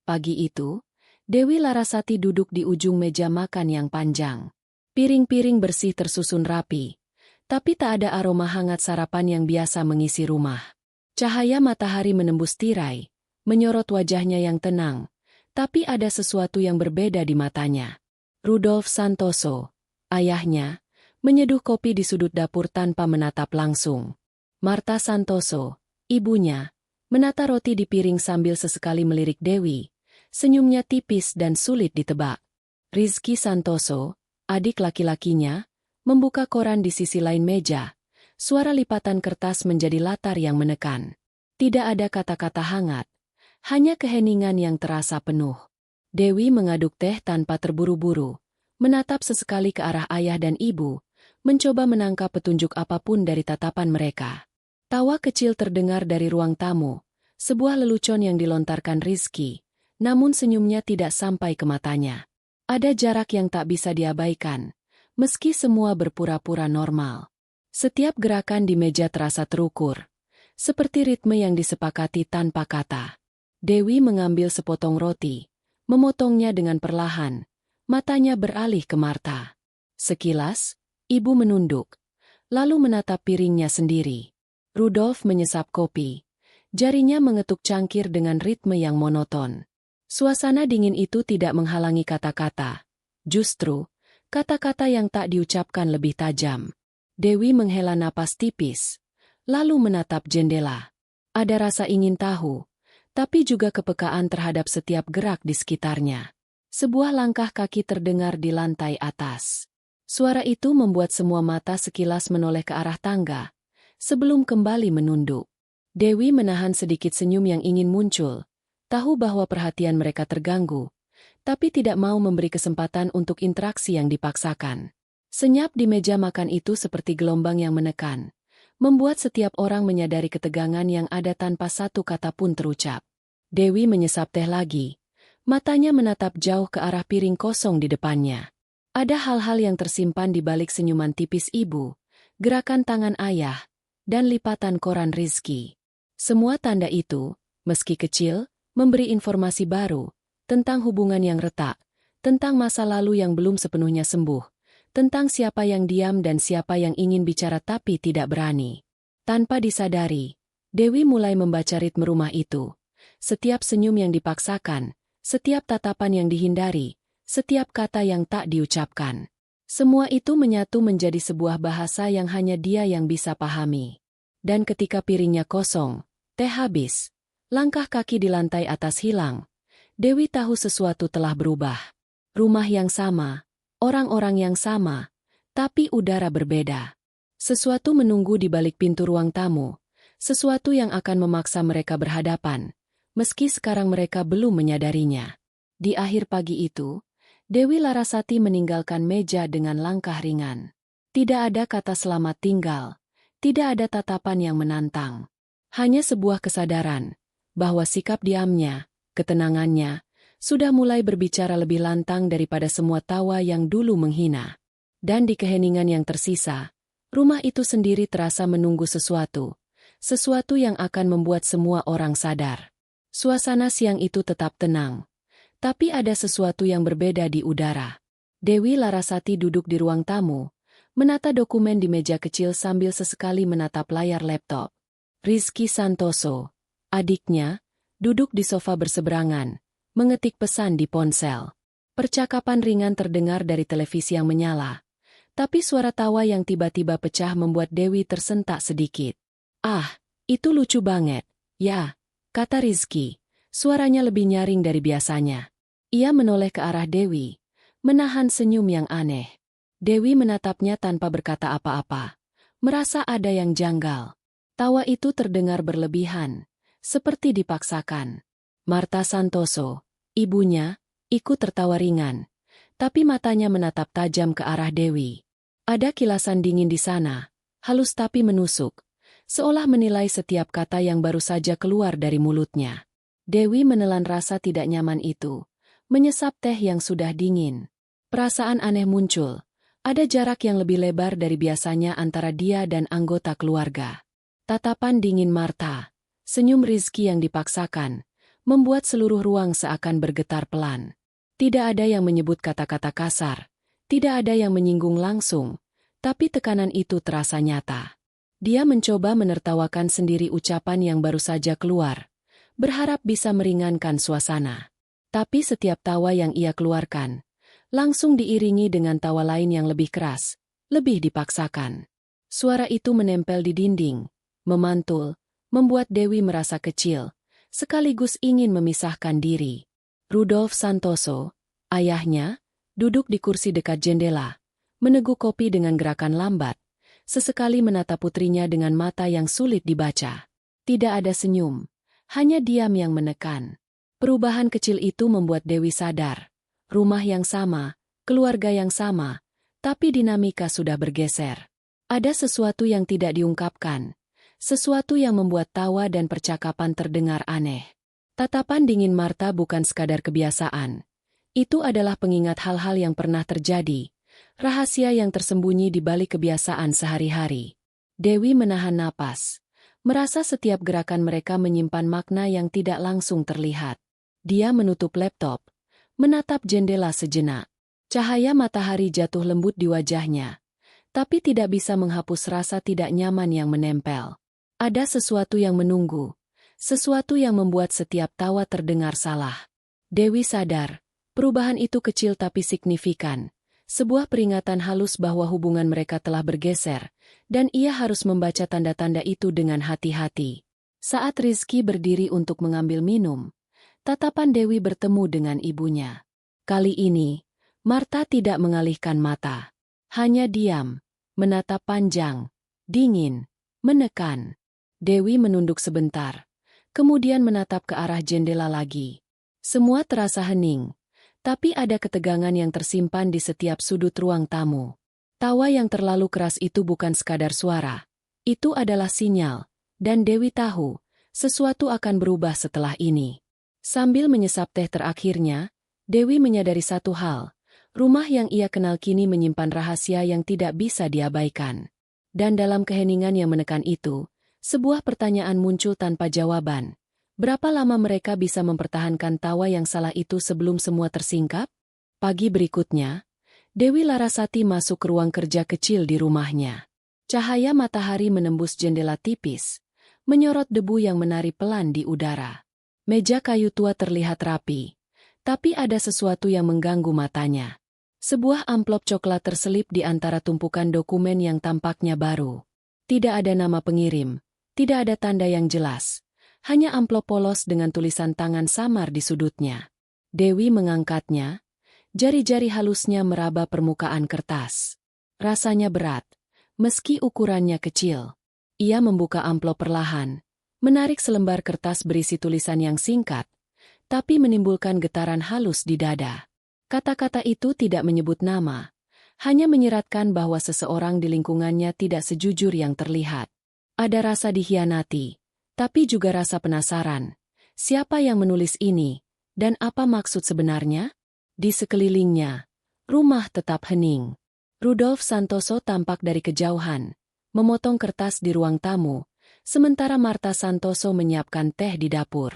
Pagi itu, Dewi Larasati duduk di ujung meja makan yang panjang. Piring-piring bersih tersusun rapi, tapi tak ada aroma hangat sarapan yang biasa mengisi rumah. Cahaya matahari menembus tirai, menyorot wajahnya yang tenang, tapi ada sesuatu yang berbeda di matanya. Rudolf Santoso, ayahnya, menyeduh kopi di sudut dapur tanpa menatap langsung. Marta Santoso, ibunya, menata roti di piring sambil sesekali melirik Dewi. Senyumnya tipis dan sulit ditebak. Rizky Santoso, adik laki-lakinya, membuka koran di sisi lain meja. Suara lipatan kertas menjadi latar yang menekan. Tidak ada kata-kata hangat, hanya keheningan yang terasa penuh. Dewi mengaduk teh tanpa terburu-buru, menatap sesekali ke arah ayah dan ibu, mencoba menangkap petunjuk apapun dari tatapan mereka. Tawa kecil terdengar dari ruang tamu, sebuah lelucon yang dilontarkan Rizky. Namun senyumnya tidak sampai ke matanya. Ada jarak yang tak bisa diabaikan, meski semua berpura-pura normal. Setiap gerakan di meja terasa terukur, seperti ritme yang disepakati tanpa kata. Dewi mengambil sepotong roti, memotongnya dengan perlahan, matanya beralih ke Marta. Sekilas, ibu menunduk, lalu menatap piringnya sendiri. Rudolf menyesap kopi, jarinya mengetuk cangkir dengan ritme yang monoton. Suasana dingin itu tidak menghalangi kata-kata. Justru, kata-kata yang tak diucapkan lebih tajam. Dewi menghela napas tipis, lalu menatap jendela. Ada rasa ingin tahu, tapi juga kepekaan terhadap setiap gerak di sekitarnya. Sebuah langkah kaki terdengar di lantai atas. Suara itu membuat semua mata sekilas menoleh ke arah tangga, sebelum kembali menunduk. Dewi menahan sedikit senyum yang ingin muncul. Tahu bahwa perhatian mereka terganggu, tapi tidak mau memberi kesempatan untuk interaksi yang dipaksakan. Senyap di meja makan itu seperti gelombang yang menekan, membuat setiap orang menyadari ketegangan yang ada tanpa satu kata pun terucap. Dewi menyesap teh lagi, matanya menatap jauh ke arah piring kosong di depannya. Ada hal-hal yang tersimpan di balik senyuman tipis ibu, gerakan tangan ayah, dan lipatan koran Rizky. Semua tanda itu, meski kecil, memberi informasi baru, tentang hubungan yang retak, tentang masa lalu yang belum sepenuhnya sembuh, tentang siapa yang diam dan siapa yang ingin bicara tapi tidak berani. Tanpa disadari, Dewi mulai membaca ritme rumah itu. Setiap senyum yang dipaksakan, setiap tatapan yang dihindari, setiap kata yang tak diucapkan. Semua itu menyatu menjadi sebuah bahasa yang hanya dia yang bisa pahami. Dan ketika piringnya kosong, teh habis, langkah kaki di lantai atas hilang, Dewi tahu sesuatu telah berubah. Rumah yang sama, orang-orang yang sama, tapi udara berbeda. Sesuatu menunggu di balik pintu ruang tamu, sesuatu yang akan memaksa mereka berhadapan, meski sekarang mereka belum menyadarinya. Di akhir pagi itu, Dewi Larasati meninggalkan meja dengan langkah ringan. Tidak ada kata selamat tinggal, tidak ada tatapan yang menantang. Hanya sebuah kesadaran bahwa sikap diamnya, ketenangannya, sudah mulai berbicara lebih lantang daripada semua tawa yang dulu menghina. Dan di keheningan yang tersisa, rumah itu sendiri terasa menunggu sesuatu yang akan membuat semua orang sadar. Suasana siang itu tetap tenang, tapi ada sesuatu yang berbeda di udara. Dewi Larasati duduk di ruang tamu, menata dokumen di meja kecil sambil sesekali menatap layar laptop. Rizky Santoso, adiknya, duduk di sofa berseberangan, mengetik pesan di ponsel. Percakapan ringan terdengar dari televisi yang menyala, tapi suara tawa yang tiba-tiba pecah membuat Dewi tersentak sedikit. "Ah, itu lucu banget, ya," kata Rizky, suaranya lebih nyaring dari biasanya. Ia menoleh ke arah Dewi, menahan senyum yang aneh. Dewi menatapnya tanpa berkata apa-apa, merasa ada yang janggal. Tawa itu terdengar berlebihan, seperti dipaksakan. Marta Santoso, ibunya, ikut tertawa ringan, tapi matanya menatap tajam ke arah Dewi. Ada kilasan dingin di sana, halus tapi menusuk, seolah menilai setiap kata yang baru saja keluar dari mulutnya. Dewi menelan rasa tidak nyaman itu, menyesap teh yang sudah dingin. Perasaan aneh muncul, ada jarak yang lebih lebar dari biasanya antara dia dan anggota keluarga. Tatapan dingin Marta, senyum Rizky yang dipaksakan, membuat seluruh ruang seakan bergetar pelan. Tidak ada yang menyebut kata-kata kasar, tidak ada yang menyinggung langsung, tapi tekanan itu terasa nyata. Dia mencoba menertawakan sendiri ucapan yang baru saja keluar, berharap bisa meringankan suasana. Tapi setiap tawa yang ia keluarkan, langsung diiringi dengan tawa lain yang lebih keras, lebih dipaksakan. Suara itu menempel di dinding, memantul, membuat Dewi merasa kecil, sekaligus ingin memisahkan diri. Rudolf Santoso, ayahnya, duduk di kursi dekat jendela, meneguk kopi dengan gerakan lambat, sesekali menatap putrinya dengan mata yang sulit dibaca. Tidak ada senyum, hanya diam yang menekan. Perubahan kecil itu membuat Dewi sadar. Rumah yang sama, keluarga yang sama, tapi dinamika sudah bergeser. Ada sesuatu yang tidak diungkapkan, sesuatu yang membuat tawa dan percakapan terdengar aneh. Tatapan dingin Marta bukan sekadar kebiasaan. Itu adalah pengingat hal-hal yang pernah terjadi, rahasia yang tersembunyi di balik kebiasaan sehari-hari. Dewi menahan napas, merasa setiap gerakan mereka menyimpan makna yang tidak langsung terlihat. Dia menutup laptop, menatap jendela sejenak. Cahaya matahari jatuh lembut di wajahnya, tapi tidak bisa menghapus rasa tidak nyaman yang menempel. Ada sesuatu yang menunggu, sesuatu yang membuat setiap tawa terdengar salah. Dewi sadar, perubahan itu kecil tapi signifikan, sebuah peringatan halus bahwa hubungan mereka telah bergeser, dan ia harus membaca tanda-tanda itu dengan hati-hati. Saat Rizky berdiri untuk mengambil minum, tatapan Dewi bertemu dengan ibunya. Kali ini, Marta tidak mengalihkan mata. Hanya diam, menatap panjang, dingin, menekan. Dewi menunduk sebentar, kemudian menatap ke arah jendela lagi. Semua terasa hening, tapi ada ketegangan yang tersimpan di setiap sudut ruang tamu. Tawa yang terlalu keras itu bukan sekadar suara. Itu adalah sinyal, dan Dewi tahu, sesuatu akan berubah setelah ini. Sambil menyesap teh terakhirnya, Dewi menyadari satu hal, rumah yang ia kenal kini menyimpan rahasia yang tidak bisa diabaikan. Dan dalam keheningan yang menekan itu, sebuah pertanyaan muncul tanpa jawaban. Berapa lama mereka bisa mempertahankan tawa yang salah itu sebelum semua tersingkap? Pagi berikutnya, Dewi Larasati masuk ke ruang kerja kecil di rumahnya. Cahaya matahari menembus jendela tipis, menyorot debu yang menari pelan di udara. Meja kayu tua terlihat rapi, tapi ada sesuatu yang mengganggu matanya. Sebuah amplop coklat terselip di antara tumpukan dokumen yang tampaknya baru. Tidak ada nama pengirim, tidak ada tanda yang jelas, hanya amplop polos dengan tulisan tangan samar di sudutnya. Dewi mengangkatnya, jari-jari halusnya meraba permukaan kertas. Rasanya berat, meski ukurannya kecil. Ia membuka amplop perlahan, menarik selembar kertas berisi tulisan yang singkat, tapi menimbulkan getaran halus di dada. Kata-kata itu tidak menyebut nama, hanya menyiratkan bahwa seseorang di lingkungannya tidak sejujur yang terlihat. Ada rasa dikhianati, tapi juga rasa penasaran. Siapa yang menulis ini, dan apa maksud sebenarnya? Di sekelilingnya, rumah tetap hening. Rudolf Santoso tampak dari kejauhan, memotong kertas di ruang tamu, sementara Marta Santoso menyiapkan teh di dapur.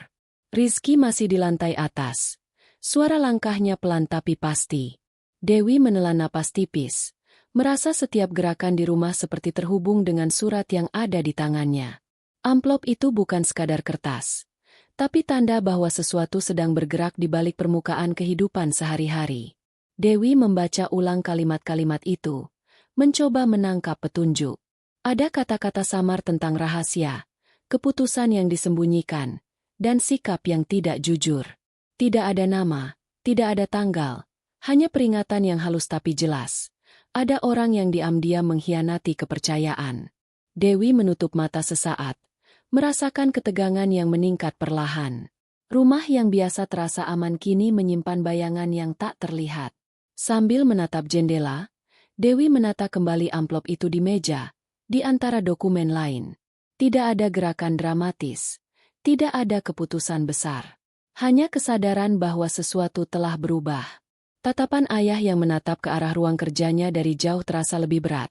Rizky masih di lantai atas. Suara langkahnya pelan tapi pasti. Dewi menelan napas tipis, merasa setiap gerakan di rumah seperti terhubung dengan surat yang ada di tangannya. Amplop itu bukan sekadar kertas, tapi tanda bahwa sesuatu sedang bergerak di balik permukaan kehidupan sehari-hari. Dewi membaca ulang kalimat-kalimat itu, mencoba menangkap petunjuk. Ada kata-kata samar tentang rahasia, keputusan yang disembunyikan, dan sikap yang tidak jujur. Tidak ada nama, tidak ada tanggal, hanya peringatan yang halus tapi jelas. Ada orang yang diam-diam mengkhianati kepercayaan. Dewi menutup mata sesaat, merasakan ketegangan yang meningkat perlahan. Rumah yang biasa terasa aman kini menyimpan bayangan yang tak terlihat. Sambil menatap jendela, Dewi menata kembali amplop itu di meja, di antara dokumen lain. Tidak ada gerakan dramatis, tidak ada keputusan besar. Hanya kesadaran bahwa sesuatu telah berubah. Tatapan ayah yang menatap ke arah ruang kerjanya dari jauh terasa lebih berat.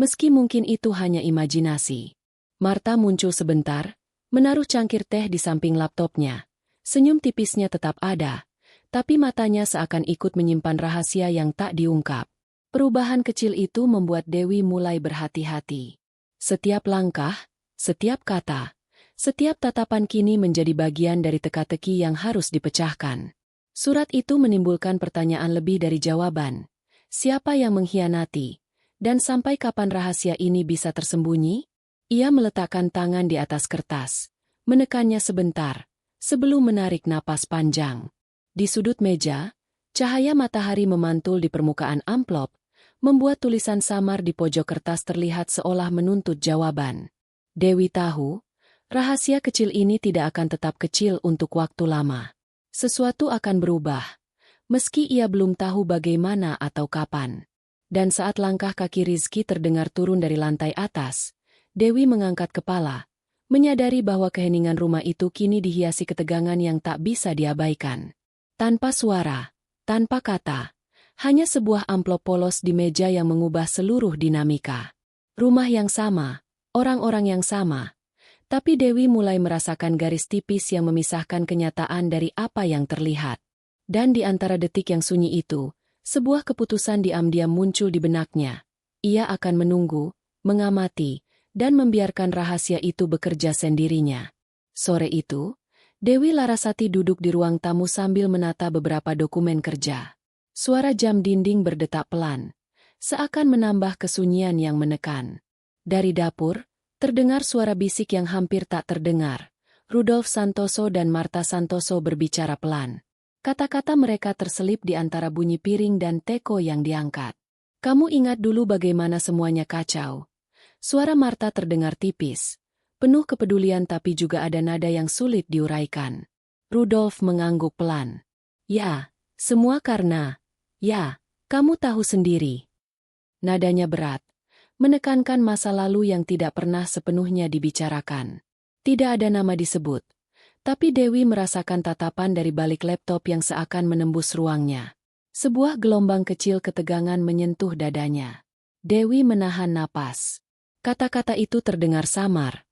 Meski mungkin itu hanya imajinasi. Marta muncul sebentar, menaruh cangkir teh di samping laptopnya. Senyum tipisnya tetap ada, tapi matanya seakan ikut menyimpan rahasia yang tak diungkap. Perubahan kecil itu membuat Dewi mulai berhati-hati. Setiap langkah, setiap kata, setiap tatapan kini menjadi bagian dari teka-teki yang harus dipecahkan. Surat itu menimbulkan pertanyaan lebih dari jawaban. Siapa yang mengkhianati? Dan sampai kapan rahasia ini bisa tersembunyi? Ia meletakkan tangan di atas kertas, menekannya sebentar, sebelum menarik napas panjang. Di sudut meja, cahaya matahari memantul di permukaan amplop, membuat tulisan samar di pojok kertas terlihat seolah menuntut jawaban. Dewi tahu, rahasia kecil ini tidak akan tetap kecil untuk waktu lama. Sesuatu akan berubah, meski ia belum tahu bagaimana atau kapan. Dan saat langkah kaki Rizky terdengar turun dari lantai atas, Dewi mengangkat kepala, menyadari bahwa keheningan rumah itu kini dihiasi ketegangan yang tak bisa diabaikan. Tanpa suara, tanpa kata, hanya sebuah amplop polos di meja yang mengubah seluruh dinamika. Rumah yang sama, orang-orang yang sama, tapi Dewi mulai merasakan garis tipis yang memisahkan kenyataan dari apa yang terlihat. Dan di antara detik yang sunyi itu, sebuah keputusan diam-diam muncul di benaknya. Ia akan menunggu, mengamati, dan membiarkan rahasia itu bekerja sendirinya. Sore itu, Dewi Larasati duduk di ruang tamu sambil menata beberapa dokumen kerja. Suara jam dinding berdetak pelan, seakan menambah kesunyian yang menekan. Dari dapur, terdengar suara bisik yang hampir tak terdengar. Rudolf Santoso dan Marta Santoso berbicara pelan. Kata-kata mereka terselip di antara bunyi piring dan teko yang diangkat. Kamu ingat dulu bagaimana semuanya kacau. Suara Marta terdengar tipis, penuh kepedulian tapi juga ada nada yang sulit diuraikan. Rudolf mengangguk pelan. Ya, semua karena, ya, kamu tahu sendiri. Nadanya berat, menekankan masa lalu yang tidak pernah sepenuhnya dibicarakan. Tidak ada nama disebut, tapi Dewi merasakan tatapan dari balik laptop yang seakan menembus ruangnya. Sebuah gelombang kecil ketegangan menyentuh dadanya. Dewi menahan napas. Kata-kata itu terdengar samar,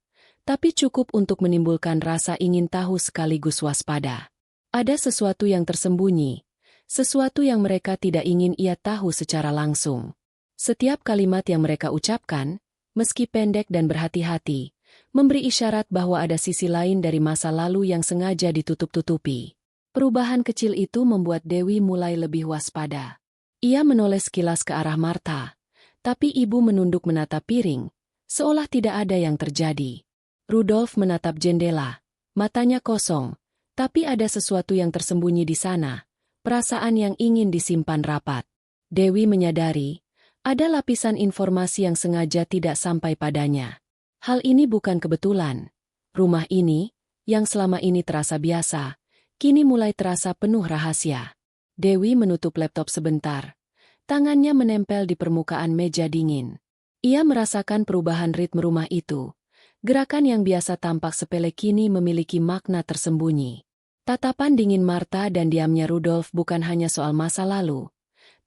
tapi cukup untuk menimbulkan rasa ingin tahu sekaligus waspada. Ada sesuatu yang tersembunyi, sesuatu yang mereka tidak ingin ia tahu secara langsung. Setiap kalimat yang mereka ucapkan, meski pendek dan berhati-hati, memberi isyarat bahwa ada sisi lain dari masa lalu yang sengaja ditutup-tutupi. Perubahan kecil itu membuat Dewi mulai lebih waspada. Ia menoleh sekilas ke arah Marta, tapi ibu menunduk menatap piring, seolah tidak ada yang terjadi. Rudolf menatap jendela, matanya kosong, tapi ada sesuatu yang tersembunyi di sana, perasaan yang ingin disimpan rapat. Dewi menyadari, ada lapisan informasi yang sengaja tidak sampai padanya. Hal ini bukan kebetulan. Rumah ini, yang selama ini terasa biasa, kini mulai terasa penuh rahasia. Dewi menutup laptop sebentar. Tangannya menempel di permukaan meja dingin. Ia merasakan perubahan ritme rumah itu. Gerakan yang biasa tampak sepele kini memiliki makna tersembunyi. Tatapan dingin Marta dan diamnya Rudolf bukan hanya soal masa lalu,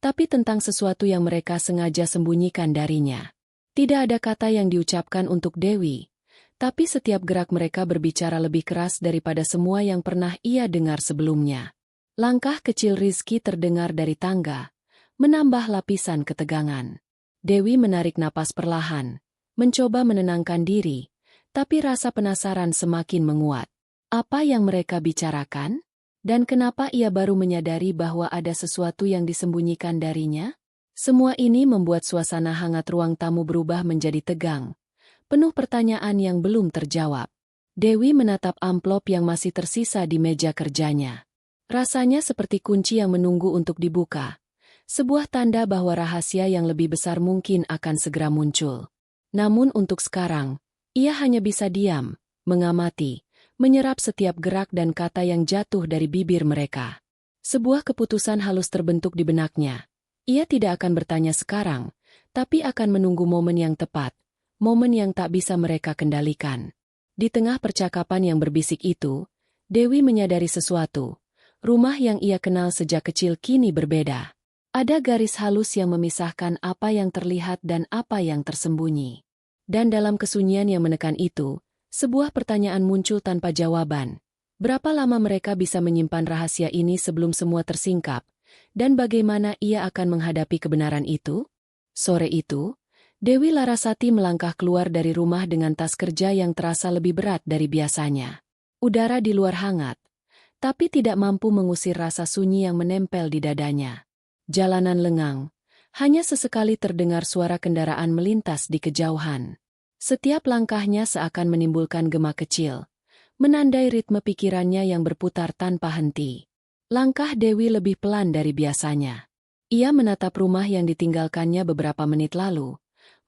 tapi tentang sesuatu yang mereka sengaja sembunyikan darinya. Tidak ada kata yang diucapkan untuk Dewi, tapi setiap gerak mereka berbicara lebih keras daripada semua yang pernah ia dengar sebelumnya. Langkah kecil Rizky terdengar dari tangga, menambah lapisan ketegangan. Dewi menarik napas perlahan, mencoba menenangkan diri, tapi rasa penasaran semakin menguat. Apa yang mereka bicarakan? Dan kenapa ia baru menyadari bahwa ada sesuatu yang disembunyikan darinya? Semua ini membuat suasana hangat ruang tamu berubah menjadi tegang, penuh pertanyaan yang belum terjawab. Dewi menatap amplop yang masih tersisa di meja kerjanya. Rasanya seperti kunci yang menunggu untuk dibuka. Sebuah tanda bahwa rahasia yang lebih besar mungkin akan segera muncul. Namun untuk sekarang, ia hanya bisa diam, mengamati, menyerap setiap gerak dan kata yang jatuh dari bibir mereka. Sebuah keputusan halus terbentuk di benaknya. Ia tidak akan bertanya sekarang, tapi akan menunggu momen yang tepat, momen yang tak bisa mereka kendalikan. Di tengah percakapan yang berbisik itu, Dewi menyadari sesuatu. Rumah yang ia kenal sejak kecil kini berbeda. Ada garis halus yang memisahkan apa yang terlihat dan apa yang tersembunyi. Dan dalam kesunyian yang menekan itu, sebuah pertanyaan muncul tanpa jawaban. Berapa lama mereka bisa menyimpan rahasia ini sebelum semua tersingkap, dan bagaimana ia akan menghadapi kebenaran itu? Sore itu, Dewi Larasati melangkah keluar dari rumah dengan tas kerja yang terasa lebih berat dari biasanya. Udara di luar hangat, tapi tidak mampu mengusir rasa sunyi yang menempel di dadanya. Jalanan lengang, hanya sesekali terdengar suara kendaraan melintas di kejauhan. Setiap langkahnya seakan menimbulkan gema kecil, menandai ritme pikirannya yang berputar tanpa henti. Langkah Dewi lebih pelan dari biasanya. Ia menatap rumah yang ditinggalkannya beberapa menit lalu,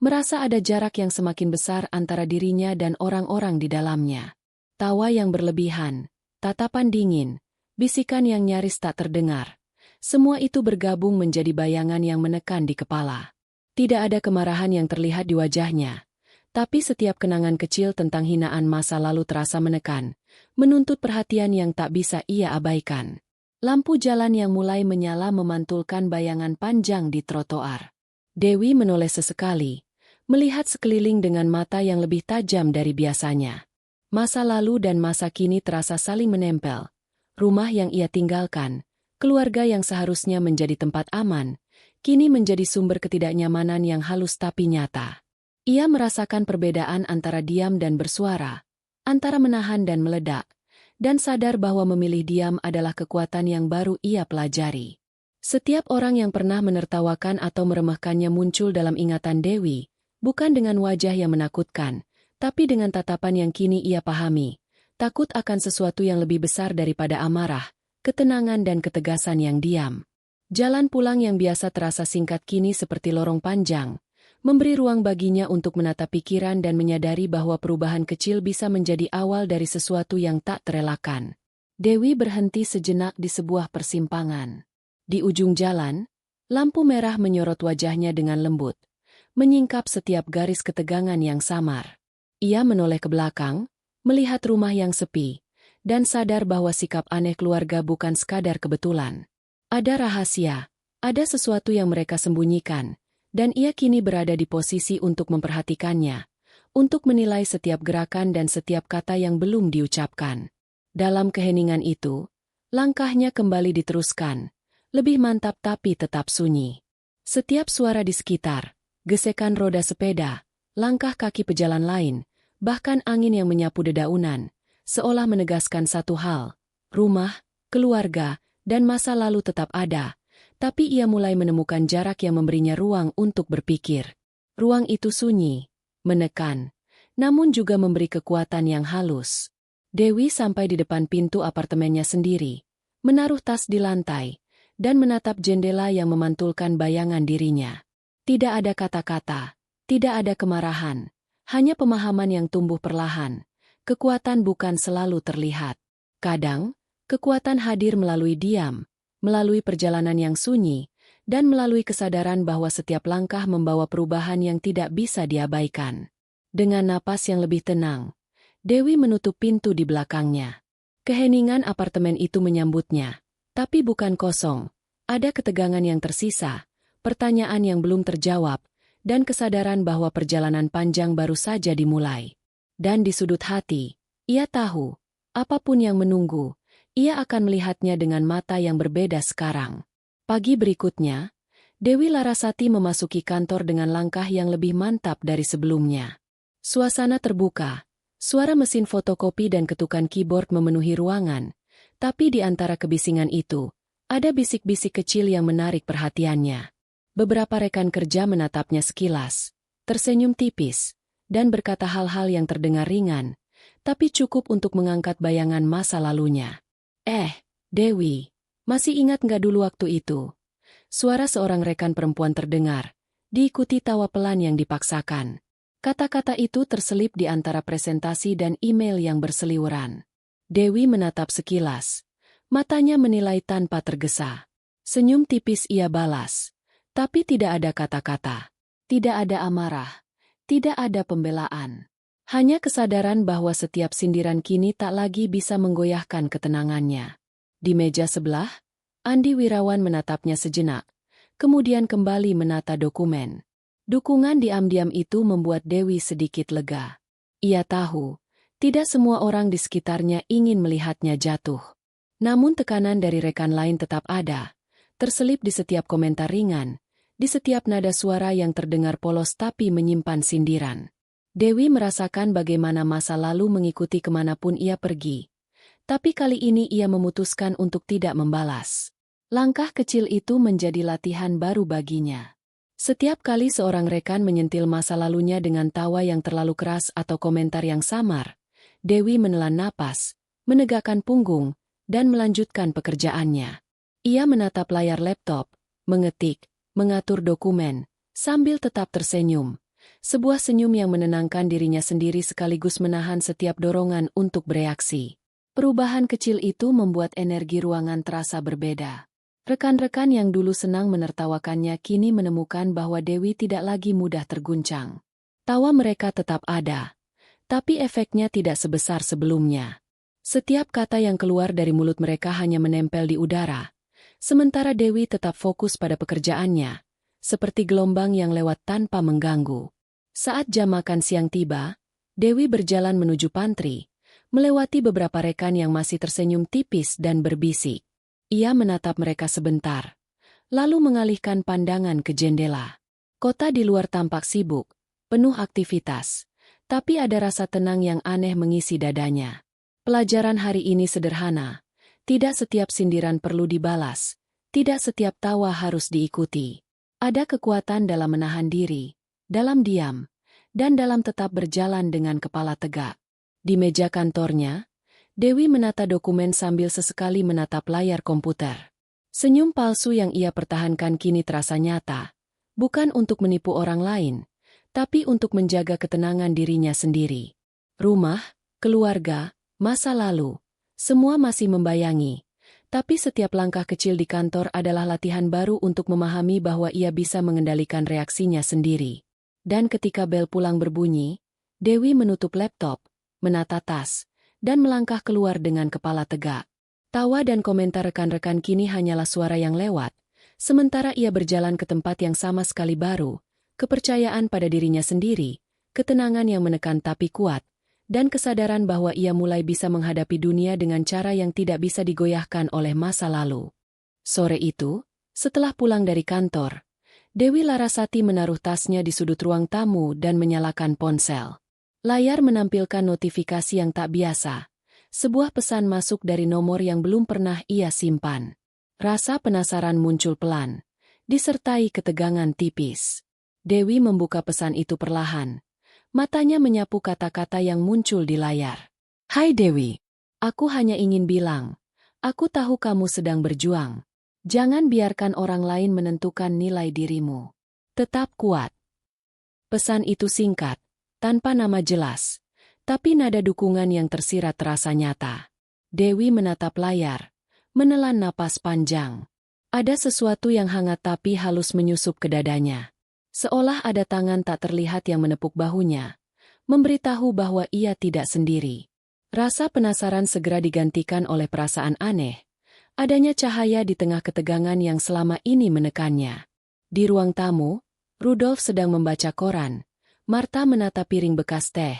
merasa ada jarak yang semakin besar antara dirinya dan orang-orang di dalamnya. Tawa yang berlebihan, tatapan dingin, bisikan yang nyaris tak terdengar. Semua itu bergabung menjadi bayangan yang menekan di kepala. Tidak ada kemarahan yang terlihat di wajahnya, tapi setiap kenangan kecil tentang hinaan masa lalu terasa menekan, menuntut perhatian yang tak bisa ia abaikan. Lampu jalan yang mulai menyala memantulkan bayangan panjang di trotoar. Dewi menoleh sesekali, melihat sekeliling dengan mata yang lebih tajam dari biasanya. Masa lalu dan masa kini terasa saling menempel. Rumah yang ia tinggalkan, keluarga yang seharusnya menjadi tempat aman, kini menjadi sumber ketidaknyamanan yang halus tapi nyata. Ia merasakan perbedaan antara diam dan bersuara, antara menahan dan meledak, dan sadar bahwa memilih diam adalah kekuatan yang baru ia pelajari. Setiap orang yang pernah menertawakan atau meremehkannya muncul dalam ingatan Dewi, bukan dengan wajah yang menakutkan, tapi dengan tatapan yang kini ia pahami, takut akan sesuatu yang lebih besar daripada amarah, ketenangan dan ketegasan yang diam. Jalan pulang yang biasa terasa singkat kini seperti lorong panjang, memberi ruang baginya untuk menata pikiran dan menyadari bahwa perubahan kecil bisa menjadi awal dari sesuatu yang tak terelakkan. Dewi berhenti sejenak di sebuah persimpangan. Di ujung jalan, lampu merah menyorot wajahnya dengan lembut, menyingkap setiap garis ketegangan yang samar. Ia menoleh ke belakang, melihat rumah yang sepi, dan sadar bahwa sikap aneh keluarga bukan sekadar kebetulan. Ada rahasia, ada sesuatu yang mereka sembunyikan, dan ia kini berada di posisi untuk memperhatikannya, untuk menilai setiap gerakan dan setiap kata yang belum diucapkan. Dalam keheningan itu, langkahnya kembali diteruskan, lebih mantap tapi tetap sunyi. Setiap suara di sekitar, gesekan roda sepeda, langkah kaki pejalan lain, bahkan angin yang menyapu dedaunan, seolah menegaskan satu hal, rumah, keluarga, dan masa lalu tetap ada. Tapi ia mulai menemukan jarak yang memberinya ruang untuk berpikir. Ruang itu sunyi, menekan, namun juga memberi kekuatan yang halus. Dewi sampai di depan pintu apartemennya sendiri, menaruh tas di lantai, dan menatap jendela yang memantulkan bayangan dirinya. Tidak ada kata-kata, tidak ada kemarahan, hanya pemahaman yang tumbuh perlahan. Kekuatan bukan selalu terlihat. Kadang, kekuatan hadir melalui diam, melalui perjalanan yang sunyi, dan melalui kesadaran bahwa setiap langkah membawa perubahan yang tidak bisa diabaikan. Dengan napas yang lebih tenang, Dewi menutup pintu di belakangnya. Keheningan apartemen itu menyambutnya, tapi bukan kosong. Ada ketegangan yang tersisa, pertanyaan yang belum terjawab, dan kesadaran bahwa perjalanan panjang baru saja dimulai. Dan di sudut hati, ia tahu, apapun yang menunggu, ia akan melihatnya dengan mata yang berbeda sekarang. Pagi berikutnya, Dewi Larasati memasuki kantor dengan langkah yang lebih mantap dari sebelumnya. Suasana terbuka, suara mesin fotokopi dan ketukan keyboard memenuhi ruangan, tapi di antara kebisingan itu, ada bisik-bisik kecil yang menarik perhatiannya. Beberapa rekan kerja menatapnya sekilas, tersenyum tipis, dan berkata hal-hal yang terdengar ringan, tapi cukup untuk mengangkat bayangan masa lalunya. Dewi, masih ingat nggak dulu waktu itu? Suara seorang rekan perempuan terdengar, diikuti tawa pelan yang dipaksakan. Kata-kata itu terselip di antara presentasi dan email yang berseliweran. Dewi menatap sekilas. Matanya menilai tanpa tergesa. Senyum tipis ia balas. Tapi tidak ada kata-kata. Tidak ada amarah. Tidak ada pembelaan. Hanya kesadaran bahwa setiap sindiran kini tak lagi bisa menggoyahkan ketenangannya. Di meja sebelah, Andi Wirawan menatapnya sejenak, kemudian kembali menata dokumen. Dukungan diam-diam itu membuat Dewi sedikit lega. Ia tahu, Tidak semua orang di sekitarnya ingin melihatnya jatuh. Namun tekanan dari rekan lain tetap ada, terselip di setiap komentar ringan, di setiap nada suara yang terdengar polos tapi menyimpan sindiran. Dewi merasakan bagaimana masa lalu mengikuti kemanapun ia pergi. Tapi kali ini ia memutuskan untuk tidak membalas. Langkah kecil itu menjadi latihan baru baginya. Setiap kali seorang rekan menyentil masa lalunya dengan tawa yang terlalu keras atau komentar yang samar, Dewi menelan napas, menegakkan punggung, dan melanjutkan pekerjaannya. Ia menatap layar laptop, mengetik, mengatur dokumen, sambil tetap tersenyum. Sebuah senyum yang menenangkan dirinya sendiri sekaligus menahan setiap dorongan untuk bereaksi. Perubahan kecil itu membuat energi ruangan terasa berbeda. Rekan-rekan yang dulu senang menertawakannya kini menemukan bahwa Dewi tidak lagi mudah terguncang. Tawa mereka tetap ada, tapi efeknya tidak sebesar sebelumnya. Setiap kata yang keluar dari mulut mereka hanya menempel di udara, sementara Dewi tetap fokus pada pekerjaannya, seperti gelombang yang lewat tanpa mengganggu. Saat jam makan siang tiba, Dewi berjalan menuju pantry, melewati beberapa rekan yang masih tersenyum tipis dan berbisik. Ia menatap mereka sebentar, lalu mengalihkan pandangan ke jendela. Kota di luar tampak sibuk, penuh aktivitas, tapi ada rasa tenang yang aneh mengisi dadanya. Pelajaran hari ini sederhana, tidak setiap sindiran perlu dibalas, tidak setiap tawa harus diikuti. Ada kekuatan dalam menahan diri, dalam diam, dan dalam tetap berjalan dengan kepala tegak. Di meja kantornya, Dewi menata dokumen sambil sesekali menatap layar komputer. Senyum palsu yang ia pertahankan kini terasa nyata, bukan untuk menipu orang lain, tapi untuk menjaga ketenangan dirinya sendiri. Rumah, keluarga, masa lalu, semua masih membayangi, tapi setiap langkah kecil di kantor adalah latihan baru untuk memahami bahwa ia bisa mengendalikan reaksinya sendiri. Dan ketika bel pulang berbunyi, Dewi menutup laptop, menata tas, dan melangkah keluar dengan kepala tegak. Tawa dan komentar rekan-rekan kini hanyalah suara yang lewat, sementara ia berjalan ke tempat yang sama sekali baru, kepercayaan pada dirinya sendiri, ketenangan yang menekan tapi kuat, dan kesadaran bahwa ia mulai bisa menghadapi dunia dengan cara yang tidak bisa digoyahkan oleh masa lalu. Sore itu, setelah pulang dari kantor, Dewi Larasati menaruh tasnya di sudut ruang tamu dan menyalakan ponsel. Layar menampilkan notifikasi yang tak biasa. Sebuah pesan masuk dari nomor yang belum pernah ia simpan. Rasa penasaran muncul pelan, disertai ketegangan tipis. Dewi membuka pesan itu perlahan. Matanya menyapu kata-kata yang muncul di layar. Hai Dewi, aku hanya ingin bilang, aku tahu kamu sedang berjuang. Jangan biarkan orang lain menentukan nilai dirimu. Tetap kuat. Pesan itu singkat, tanpa nama jelas, tapi nada dukungan yang tersirat terasa nyata. Dewi menatap layar, menelan napas panjang. Ada sesuatu yang hangat tapi halus menyusup ke dadanya. Seolah ada tangan tak terlihat yang menepuk bahunya, memberitahu bahwa ia tidak sendiri. Rasa penasaran segera digantikan oleh perasaan aneh. Adanya cahaya di tengah ketegangan yang selama ini menekannya. Di ruang tamu, Rudolf sedang membaca koran. Marta menata piring bekas teh,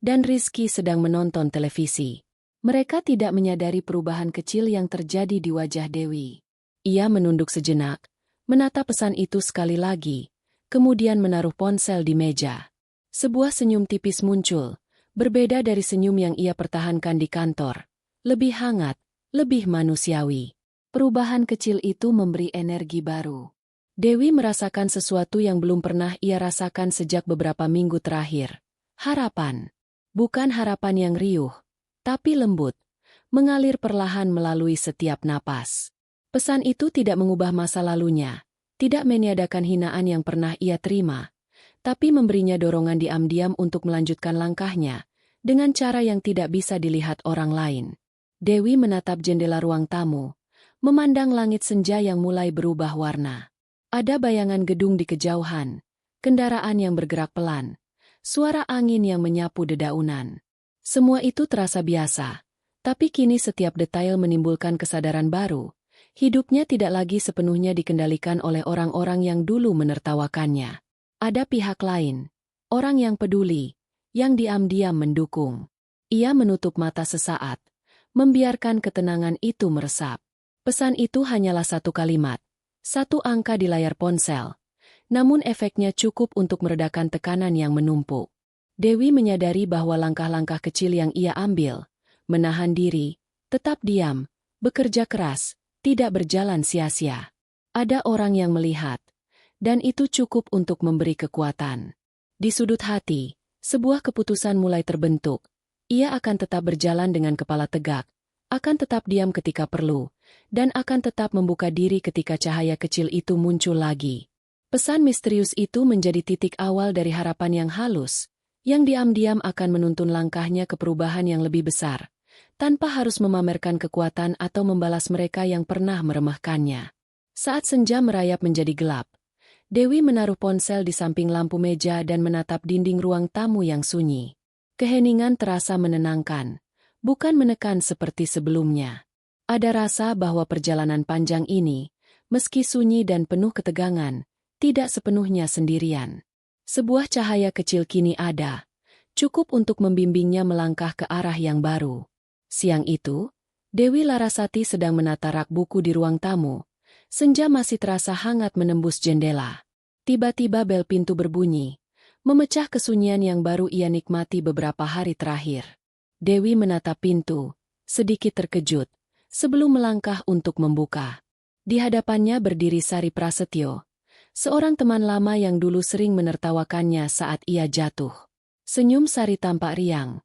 dan Rizky sedang menonton televisi. Mereka tidak menyadari perubahan kecil yang terjadi di wajah Dewi. Ia menunduk sejenak, menata pesan itu sekali lagi, kemudian menaruh ponsel di meja. Sebuah senyum tipis muncul, berbeda dari senyum yang ia pertahankan di kantor. Lebih hangat, lebih manusiawi. Perubahan kecil itu memberi energi baru. Dewi merasakan sesuatu yang belum pernah ia rasakan sejak beberapa minggu terakhir. Harapan. Bukan harapan yang riuh, tapi lembut, mengalir perlahan melalui setiap napas. Pesan itu tidak mengubah masa lalunya, tidak meniadakan hinaan yang pernah ia terima, tapi memberinya dorongan diam-diam untuk melanjutkan langkahnya, dengan cara yang tidak bisa dilihat orang lain. Dewi menatap jendela ruang tamu, memandang langit senja yang mulai berubah warna. Ada bayangan gedung di kejauhan, kendaraan yang bergerak pelan, suara angin yang menyapu dedaunan. Semua itu terasa biasa, tapi kini setiap detail menimbulkan kesadaran baru. Hidupnya tidak lagi sepenuhnya dikendalikan oleh orang-orang yang dulu menertawakannya. Ada pihak lain, orang yang peduli, yang diam-diam mendukung. Ia menutup mata sesaat, membiarkan ketenangan itu meresap. Pesan itu hanyalah satu kalimat, satu angka di layar ponsel. Namun efeknya cukup untuk meredakan tekanan yang menumpuk. Dewi menyadari bahwa langkah-langkah kecil yang ia ambil, menahan diri, tetap diam, bekerja keras, tidak berjalan sia-sia. Ada orang yang melihat, dan itu cukup untuk memberi kekuatan. Di sudut hati, sebuah keputusan mulai terbentuk. Ia akan tetap berjalan dengan kepala tegak, akan tetap diam ketika perlu, dan akan tetap membuka diri ketika cahaya kecil itu muncul lagi. Pesan misterius itu menjadi titik awal dari harapan yang halus, yang diam-diam akan menuntun langkahnya ke perubahan yang lebih besar, tanpa harus memamerkan kekuatan atau membalas mereka yang pernah meremehkannya. Saat senja merayap menjadi gelap, Dewi menaruh ponsel di samping lampu meja dan menatap dinding ruang tamu yang sunyi. Keheningan terasa menenangkan, bukan menekan seperti sebelumnya. Ada rasa bahwa perjalanan panjang ini, meski sunyi dan penuh ketegangan, tidak sepenuhnya sendirian. Sebuah cahaya kecil kini ada, cukup untuk membimbingnya melangkah ke arah yang baru. Siang itu, Dewi Larasati sedang menata rak buku di ruang tamu. Senja masih terasa hangat menembus jendela. Tiba-tiba bel pintu berbunyi, memecah kesunyian yang baru ia nikmati beberapa hari terakhir. Dewi menatap pintu, sedikit terkejut, sebelum melangkah untuk membuka. Di hadapannya berdiri Sari Prasetyo, seorang teman lama yang dulu sering menertawakannya saat ia jatuh. Senyum Sari tampak riang,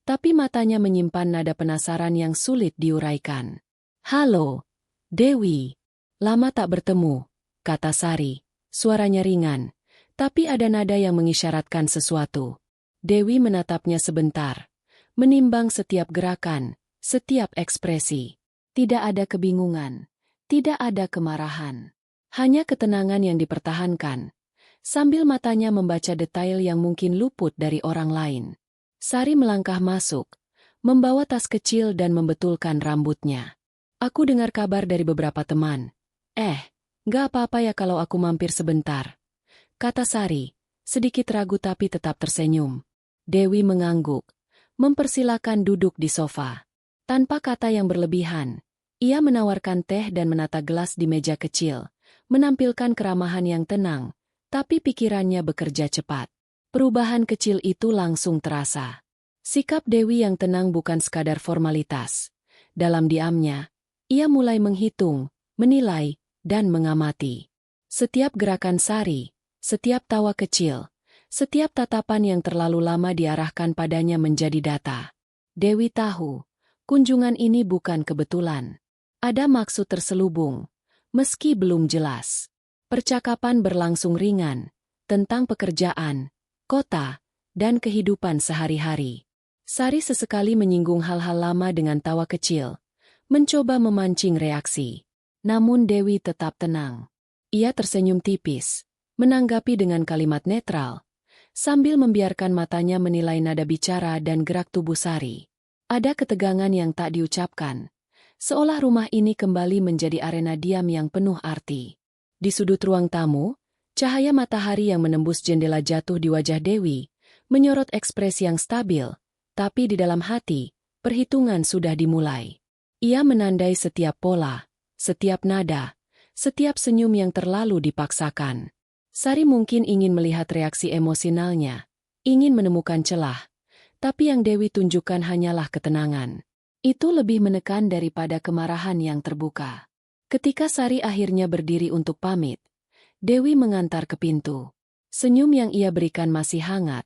tapi matanya menyimpan nada penasaran yang sulit diuraikan. "Halo, Dewi. Lama tak bertemu," kata Sari. Suaranya ringan, tapi ada nada yang mengisyaratkan sesuatu. Dewi menatapnya sebentar, menimbang setiap gerakan, setiap ekspresi. Tidak ada kebingungan, tidak ada kemarahan. Hanya ketenangan yang dipertahankan, sambil matanya membaca detail yang mungkin luput dari orang lain. Sari melangkah masuk, membawa tas kecil dan membetulkan rambutnya. "Aku dengar kabar dari beberapa teman. Nggak apa-apa ya kalau aku mampir sebentar," kata Sari, sedikit ragu tapi tetap tersenyum. Dewi mengangguk, mempersilakan duduk di sofa. Tanpa kata yang berlebihan, ia menawarkan teh dan menata gelas di meja kecil, menampilkan keramahan yang tenang, tapi pikirannya bekerja cepat. Perubahan kecil itu langsung terasa. Sikap Dewi yang tenang bukan sekadar formalitas. Dalam diamnya, ia mulai menghitung, menilai, dan mengamati. Setiap gerakan Sari, setiap tawa kecil, setiap tatapan yang terlalu lama diarahkan padanya menjadi data. Dewi tahu, kunjungan ini bukan kebetulan. Ada maksud terselubung. Meski belum jelas, percakapan berlangsung ringan, tentang pekerjaan, kota, dan kehidupan sehari-hari. Sari sesekali menyinggung hal-hal lama dengan tawa kecil, mencoba memancing reaksi. Namun Dewi tetap tenang. Ia tersenyum tipis, menanggapi dengan kalimat netral, sambil membiarkan matanya menilai nada bicara dan gerak tubuh Sari. Ada ketegangan yang tak diucapkan, seolah rumah ini kembali menjadi arena diam yang penuh arti. Di sudut ruang tamu, cahaya matahari yang menembus jendela jatuh di wajah Dewi, menyorot ekspresi yang stabil, tapi di dalam hati, perhitungan sudah dimulai. Ia menandai setiap pola, setiap nada, setiap senyum yang terlalu dipaksakan. Sari mungkin ingin melihat reaksi emosionalnya, ingin menemukan celah, tapi yang Dewi tunjukkan hanyalah ketenangan. Itu lebih menekan daripada kemarahan yang terbuka. Ketika Sari akhirnya berdiri untuk pamit, Dewi mengantar ke pintu. Senyum yang ia berikan masih hangat,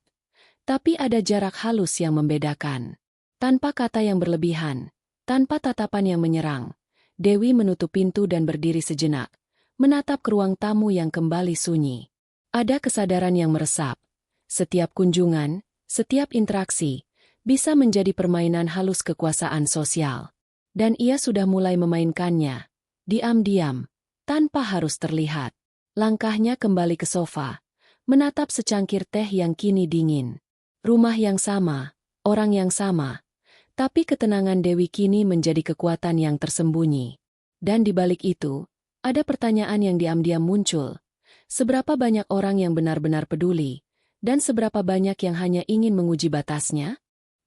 tapi ada jarak halus yang membedakan. Tanpa kata yang berlebihan, tanpa tatapan yang menyerang, Dewi menutup pintu dan berdiri sejenak, menatap ke ruang tamu yang kembali sunyi. Ada kesadaran yang meresap. Setiap kunjungan, setiap interaksi, bisa menjadi permainan halus kekuasaan sosial. Dan ia sudah mulai memainkannya, diam-diam, tanpa harus terlihat. Langkahnya kembali ke sofa, menatap secangkir teh yang kini dingin. Rumah yang sama, orang yang sama, tapi ketenangan Dewi kini menjadi kekuatan yang tersembunyi. Dan di balik itu, ada pertanyaan yang diam-diam muncul. Seberapa banyak orang yang benar-benar peduli, dan seberapa banyak yang hanya ingin menguji batasnya?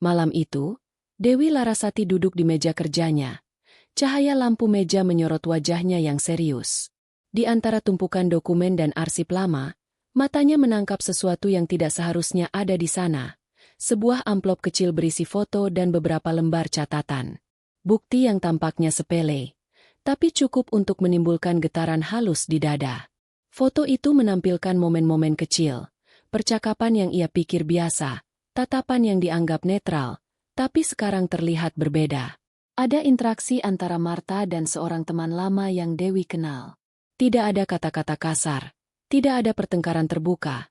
Malam itu, Dewi Larasati duduk di meja kerjanya. Cahaya lampu meja menyorot wajahnya yang serius. Di antara tumpukan dokumen dan arsip lama, matanya menangkap sesuatu yang tidak seharusnya ada di sana. Sebuah amplop kecil berisi foto dan beberapa lembar catatan. Bukti yang tampaknya sepele, tapi cukup untuk menimbulkan getaran halus di dada. Foto itu menampilkan momen-momen kecil, percakapan yang ia pikir biasa, tatapan yang dianggap netral, tapi sekarang terlihat berbeda. Ada interaksi antara Martha dan seorang teman lama yang Dewi kenal. Tidak ada kata-kata kasar, tidak ada pertengkaran terbuka,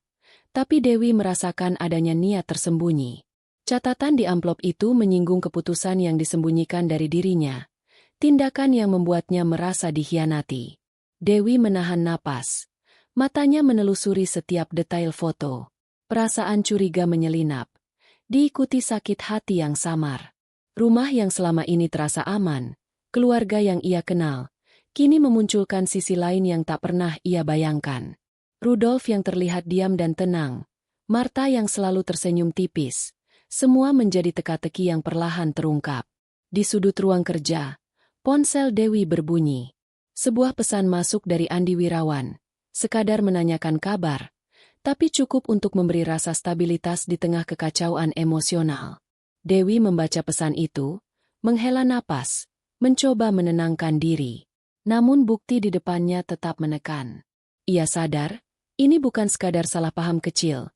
tapi Dewi merasakan adanya niat tersembunyi. Catatan di amplop itu menyinggung keputusan yang disembunyikan dari dirinya, tindakan yang membuatnya merasa dikhianati. Dewi menahan napas. Matanya menelusuri setiap detail foto. Perasaan curiga menyelinap, diikuti sakit hati yang samar. Rumah yang selama ini terasa aman, keluarga yang ia kenal, kini memunculkan sisi lain yang tak pernah ia bayangkan. Rudolf yang terlihat diam dan tenang, Martha yang selalu tersenyum tipis, semua menjadi teka-teki yang perlahan terungkap. Di sudut ruang kerja, ponsel Dewi berbunyi. Sebuah pesan masuk dari Andi Wirawan. Sekadar menanyakan kabar, tapi cukup untuk memberi rasa stabilitas di tengah kekacauan emosional. Dewi membaca pesan itu, menghela napas, mencoba menenangkan diri. Namun bukti di depannya tetap menekan. Ia sadar, ini bukan sekadar salah paham kecil,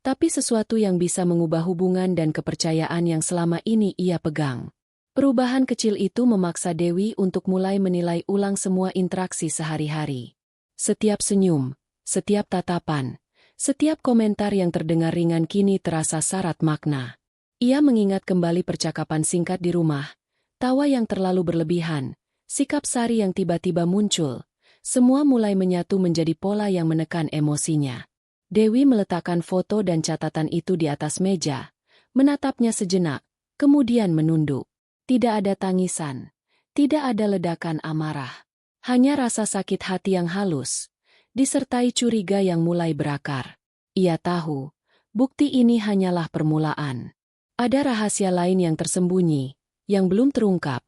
tapi sesuatu yang bisa mengubah hubungan dan kepercayaan yang selama ini ia pegang. Perubahan kecil itu memaksa Dewi untuk mulai menilai ulang semua interaksi sehari-hari. Setiap senyum, setiap tatapan, setiap komentar yang terdengar ringan kini terasa syarat makna. Ia mengingat kembali percakapan singkat di rumah, tawa yang terlalu berlebihan, sikap Sari yang tiba-tiba muncul, semua mulai menyatu menjadi pola yang menekan emosinya. Dewi meletakkan foto dan catatan itu di atas meja, menatapnya sejenak, kemudian menunduk. Tidak ada tangisan, tidak ada ledakan amarah. Hanya rasa sakit hati yang halus, disertai curiga yang mulai berakar. Ia tahu, bukti ini hanyalah permulaan. Ada rahasia lain yang tersembunyi, yang belum terungkap,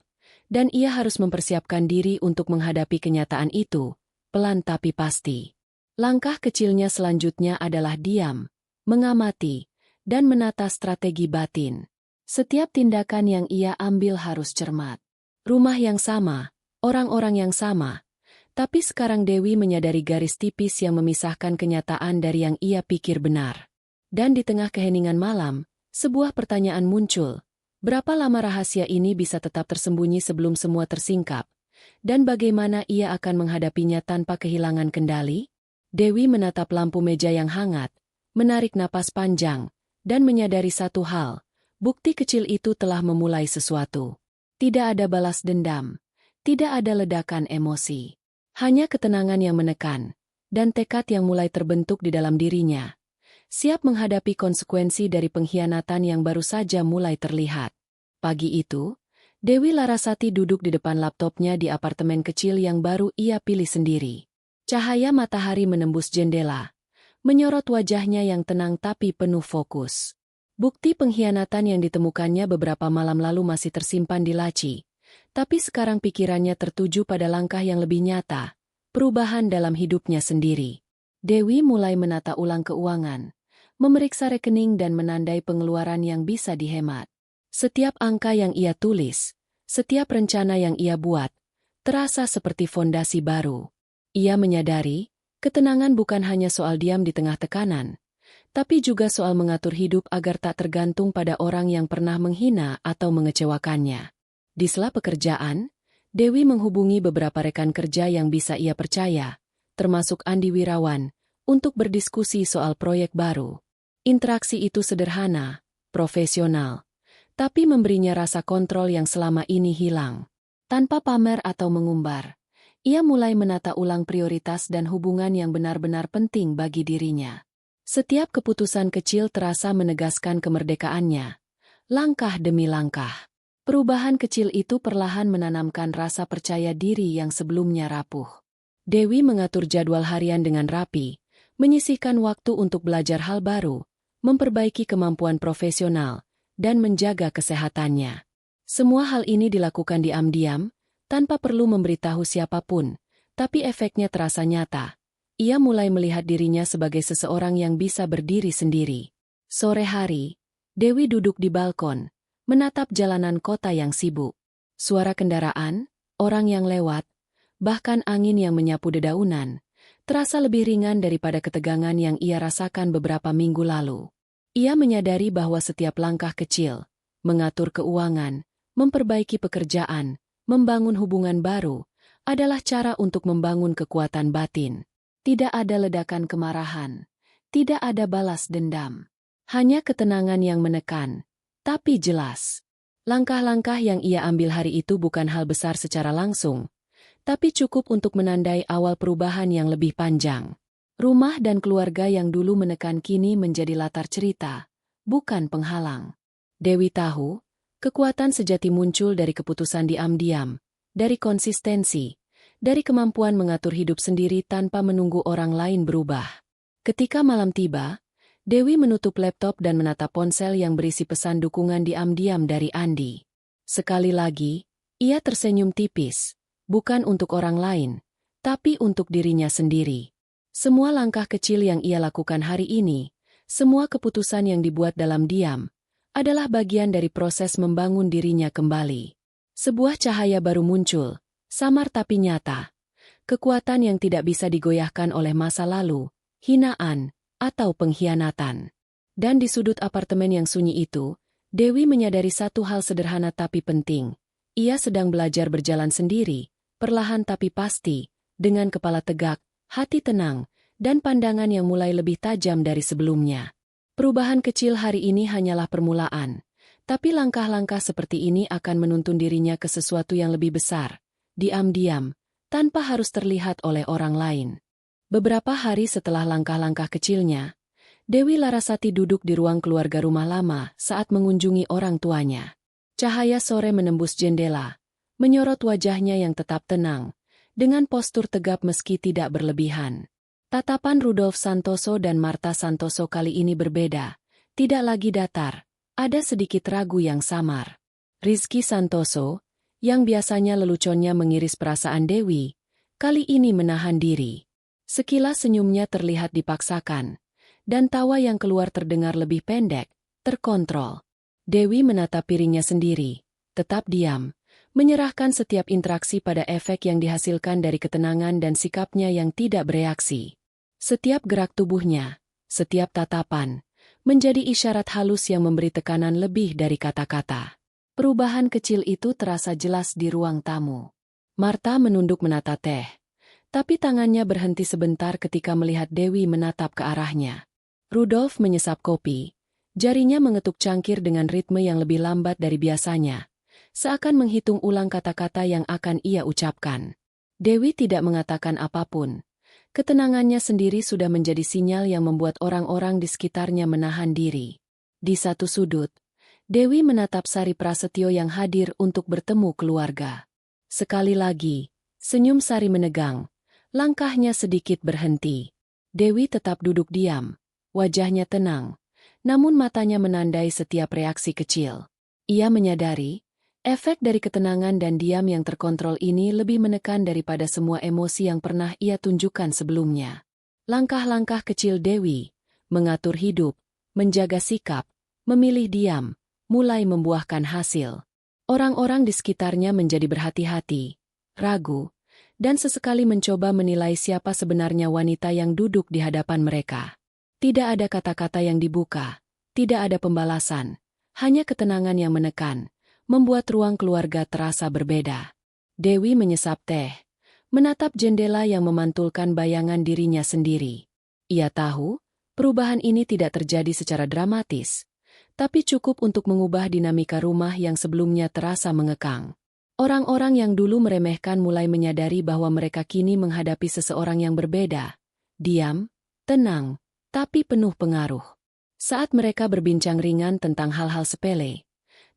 dan ia harus mempersiapkan diri untuk menghadapi kenyataan itu, pelan tapi pasti. Langkah kecilnya selanjutnya adalah diam, mengamati, dan menata strategi batin. Setiap tindakan yang ia ambil harus cermat. Rumah yang sama, orang-orang yang sama, tapi sekarang Dewi menyadari garis tipis yang memisahkan kenyataan dari yang ia pikir benar. Dan di tengah keheningan malam, sebuah pertanyaan muncul. Berapa lama rahasia ini bisa tetap tersembunyi sebelum semua tersingkap? Dan bagaimana ia akan menghadapinya tanpa kehilangan kendali? Dewi menatap lampu meja yang hangat, menarik napas panjang, dan menyadari satu hal, bukti kecil itu telah memulai sesuatu. Tidak ada balas dendam. Tidak ada ledakan emosi. Hanya ketenangan yang menekan, dan tekad yang mulai terbentuk di dalam dirinya. Siap menghadapi konsekuensi dari pengkhianatan yang baru saja mulai terlihat. Pagi itu, Dewi Larasati duduk di depan laptopnya di apartemen kecil yang baru ia pilih sendiri. Cahaya matahari menembus jendela, menyorot wajahnya yang tenang tapi penuh fokus. Bukti pengkhianatan yang ditemukannya beberapa malam lalu masih tersimpan di laci. Tapi sekarang pikirannya tertuju pada langkah yang lebih nyata, perubahan dalam hidupnya sendiri. Dewi mulai menata ulang keuangan, memeriksa rekening dan menandai pengeluaran yang bisa dihemat. Setiap angka yang ia tulis, setiap rencana yang ia buat, terasa seperti fondasi baru. Ia menyadari, ketenangan bukan hanya soal diam di tengah tekanan, tapi juga soal mengatur hidup agar tak tergantung pada orang yang pernah menghina atau mengecewakannya. Di sela pekerjaan, Dewi menghubungi beberapa rekan kerja yang bisa ia percaya, termasuk Andi Wirawan, untuk berdiskusi soal proyek baru. Interaksi itu sederhana, profesional, tapi memberinya rasa kontrol yang selama ini hilang. Tanpa pamer atau mengumbar, ia mulai menata ulang prioritas dan hubungan yang benar-benar penting bagi dirinya. Setiap keputusan kecil terasa menegaskan kemerdekaannya, langkah demi langkah. Perubahan kecil itu perlahan menanamkan rasa percaya diri yang sebelumnya rapuh. Dewi mengatur jadwal harian dengan rapi, menyisihkan waktu untuk belajar hal baru, memperbaiki kemampuan profesional, dan menjaga kesehatannya. Semua hal ini dilakukan diam-diam, tanpa perlu memberitahu siapapun, tapi efeknya terasa nyata. Ia mulai melihat dirinya sebagai seseorang yang bisa berdiri sendiri. Sore hari, Dewi duduk di balkon, menatap jalanan kota yang sibuk. Suara kendaraan, orang yang lewat, bahkan angin yang menyapu dedaunan, terasa lebih ringan daripada ketegangan yang ia rasakan beberapa minggu lalu. Ia menyadari bahwa setiap langkah kecil, mengatur keuangan, memperbaiki pekerjaan, membangun hubungan baru, adalah cara untuk membangun kekuatan batin. Tidak ada ledakan kemarahan, tidak ada balas dendam. Hanya ketenangan yang menekan, tapi jelas. Langkah-langkah yang ia ambil hari itu bukan hal besar secara langsung, tapi cukup untuk menandai awal perubahan yang lebih panjang. Rumah dan keluarga yang dulu menekan kini menjadi latar cerita, bukan penghalang. Dewi tahu, kekuatan sejati muncul dari keputusan diam-diam, dari konsistensi, dari kemampuan mengatur hidup sendiri tanpa menunggu orang lain berubah. Ketika malam tiba, Dewi menutup laptop dan menatap ponsel yang berisi pesan dukungan diam-diam dari Andi. Sekali lagi, ia tersenyum tipis. Bukan untuk orang lain, tapi untuk dirinya sendiri. Semua langkah kecil yang ia lakukan hari ini, semua keputusan yang dibuat dalam diam, adalah bagian dari proses membangun dirinya kembali. Sebuah cahaya baru muncul, samar tapi nyata. Kekuatan yang tidak bisa digoyahkan oleh masa lalu, hinaan, atau pengkhianatan. Dan di sudut apartemen yang sunyi itu, Dewi menyadari satu hal sederhana tapi penting. Ia sedang belajar berjalan sendiri, perlahan tapi pasti, dengan kepala tegak, hati tenang, dan pandangan yang mulai lebih tajam dari sebelumnya. Perubahan kecil hari ini hanyalah permulaan, tapi langkah-langkah seperti ini akan menuntun dirinya ke sesuatu yang lebih besar, diam-diam, tanpa harus terlihat oleh orang lain. Beberapa hari setelah langkah-langkah kecilnya, Dewi Larasati duduk di ruang keluarga rumah lama saat mengunjungi orang tuanya. Cahaya sore menembus jendela, menyorot wajahnya yang tetap tenang, dengan postur tegap meski tidak berlebihan. Tatapan Rudolf Santoso dan Marta Santoso kali ini berbeda, tidak lagi datar, ada sedikit ragu yang samar. Rizky Santoso, yang biasanya leluconnya mengiris perasaan Dewi, kali ini menahan diri. Sekilas senyumnya terlihat dipaksakan, dan tawa yang keluar terdengar lebih pendek, terkontrol. Dewi menatap piringnya sendiri, tetap diam, menyerahkan setiap interaksi pada efek yang dihasilkan dari ketenangan dan sikapnya yang tidak bereaksi. Setiap gerak tubuhnya, setiap tatapan, menjadi isyarat halus yang memberi tekanan lebih dari kata-kata. Perubahan kecil itu terasa jelas di ruang tamu. Marta menunduk menata teh, tapi tangannya berhenti sebentar ketika melihat Dewi menatap ke arahnya. Rudolf menyesap kopi, jarinya mengetuk cangkir dengan ritme yang lebih lambat dari biasanya, seakan menghitung ulang kata-kata yang akan ia ucapkan. Dewi tidak mengatakan apapun. Ketenangannya sendiri sudah menjadi sinyal yang membuat orang-orang di sekitarnya menahan diri. Di satu sudut, Dewi menatap Sari Prasetyo yang hadir untuk bertemu keluarga. Sekali lagi, senyum Sari menegang, langkahnya sedikit berhenti. Dewi tetap duduk diam, wajahnya tenang, namun matanya menandai setiap reaksi kecil. Ia menyadari, efek dari ketenangan dan diam yang terkontrol ini lebih menekan daripada semua emosi yang pernah ia tunjukkan sebelumnya. Langkah-langkah kecil Dewi, mengatur hidup, menjaga sikap, memilih diam, mulai membuahkan hasil. Orang-orang di sekitarnya menjadi berhati-hati, ragu, dan sesekali mencoba menilai siapa sebenarnya wanita yang duduk di hadapan mereka. Tidak ada kata-kata yang dibuka, tidak ada pembalasan, hanya ketenangan yang menekan, membuat ruang keluarga terasa berbeda. Dewi menyesap teh, menatap jendela yang memantulkan bayangan dirinya sendiri. Ia tahu, perubahan ini tidak terjadi secara dramatis, tapi cukup untuk mengubah dinamika rumah yang sebelumnya terasa mengekang. Orang-orang yang dulu meremehkan mulai menyadari bahwa mereka kini menghadapi seseorang yang berbeda. Diam, tenang, tapi penuh pengaruh. Saat mereka berbincang ringan tentang hal-hal sepele,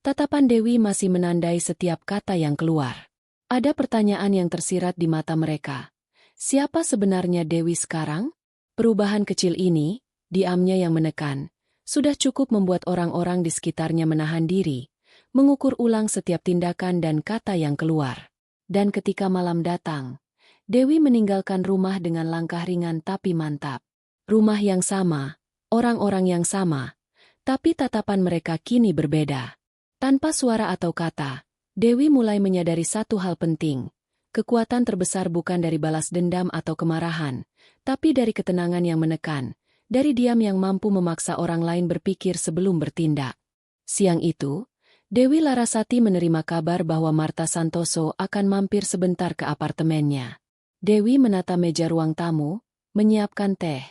tatapan Dewi masih menandai setiap kata yang keluar. Ada pertanyaan yang tersirat di mata mereka. Siapa sebenarnya Dewi sekarang? Perubahan kecil ini, diamnya yang menekan, Sudah cukup membuat orang-orang di sekitarnya menahan diri, mengukur ulang setiap tindakan dan kata yang keluar. Dan ketika malam datang, Dewi meninggalkan rumah dengan langkah ringan tapi mantap. Rumah yang sama, orang-orang yang sama, tapi tatapan mereka kini berbeda. Tanpa suara atau kata, Dewi mulai menyadari satu hal penting. Kekuatan terbesar bukan dari balas dendam atau kemarahan, tapi dari ketenangan yang menekan, dari diam yang mampu memaksa orang lain berpikir sebelum bertindak. Siang itu, Dewi Larasati menerima kabar bahwa Marta Santoso akan mampir sebentar ke apartemennya. Dewi menata meja ruang tamu, menyiapkan teh,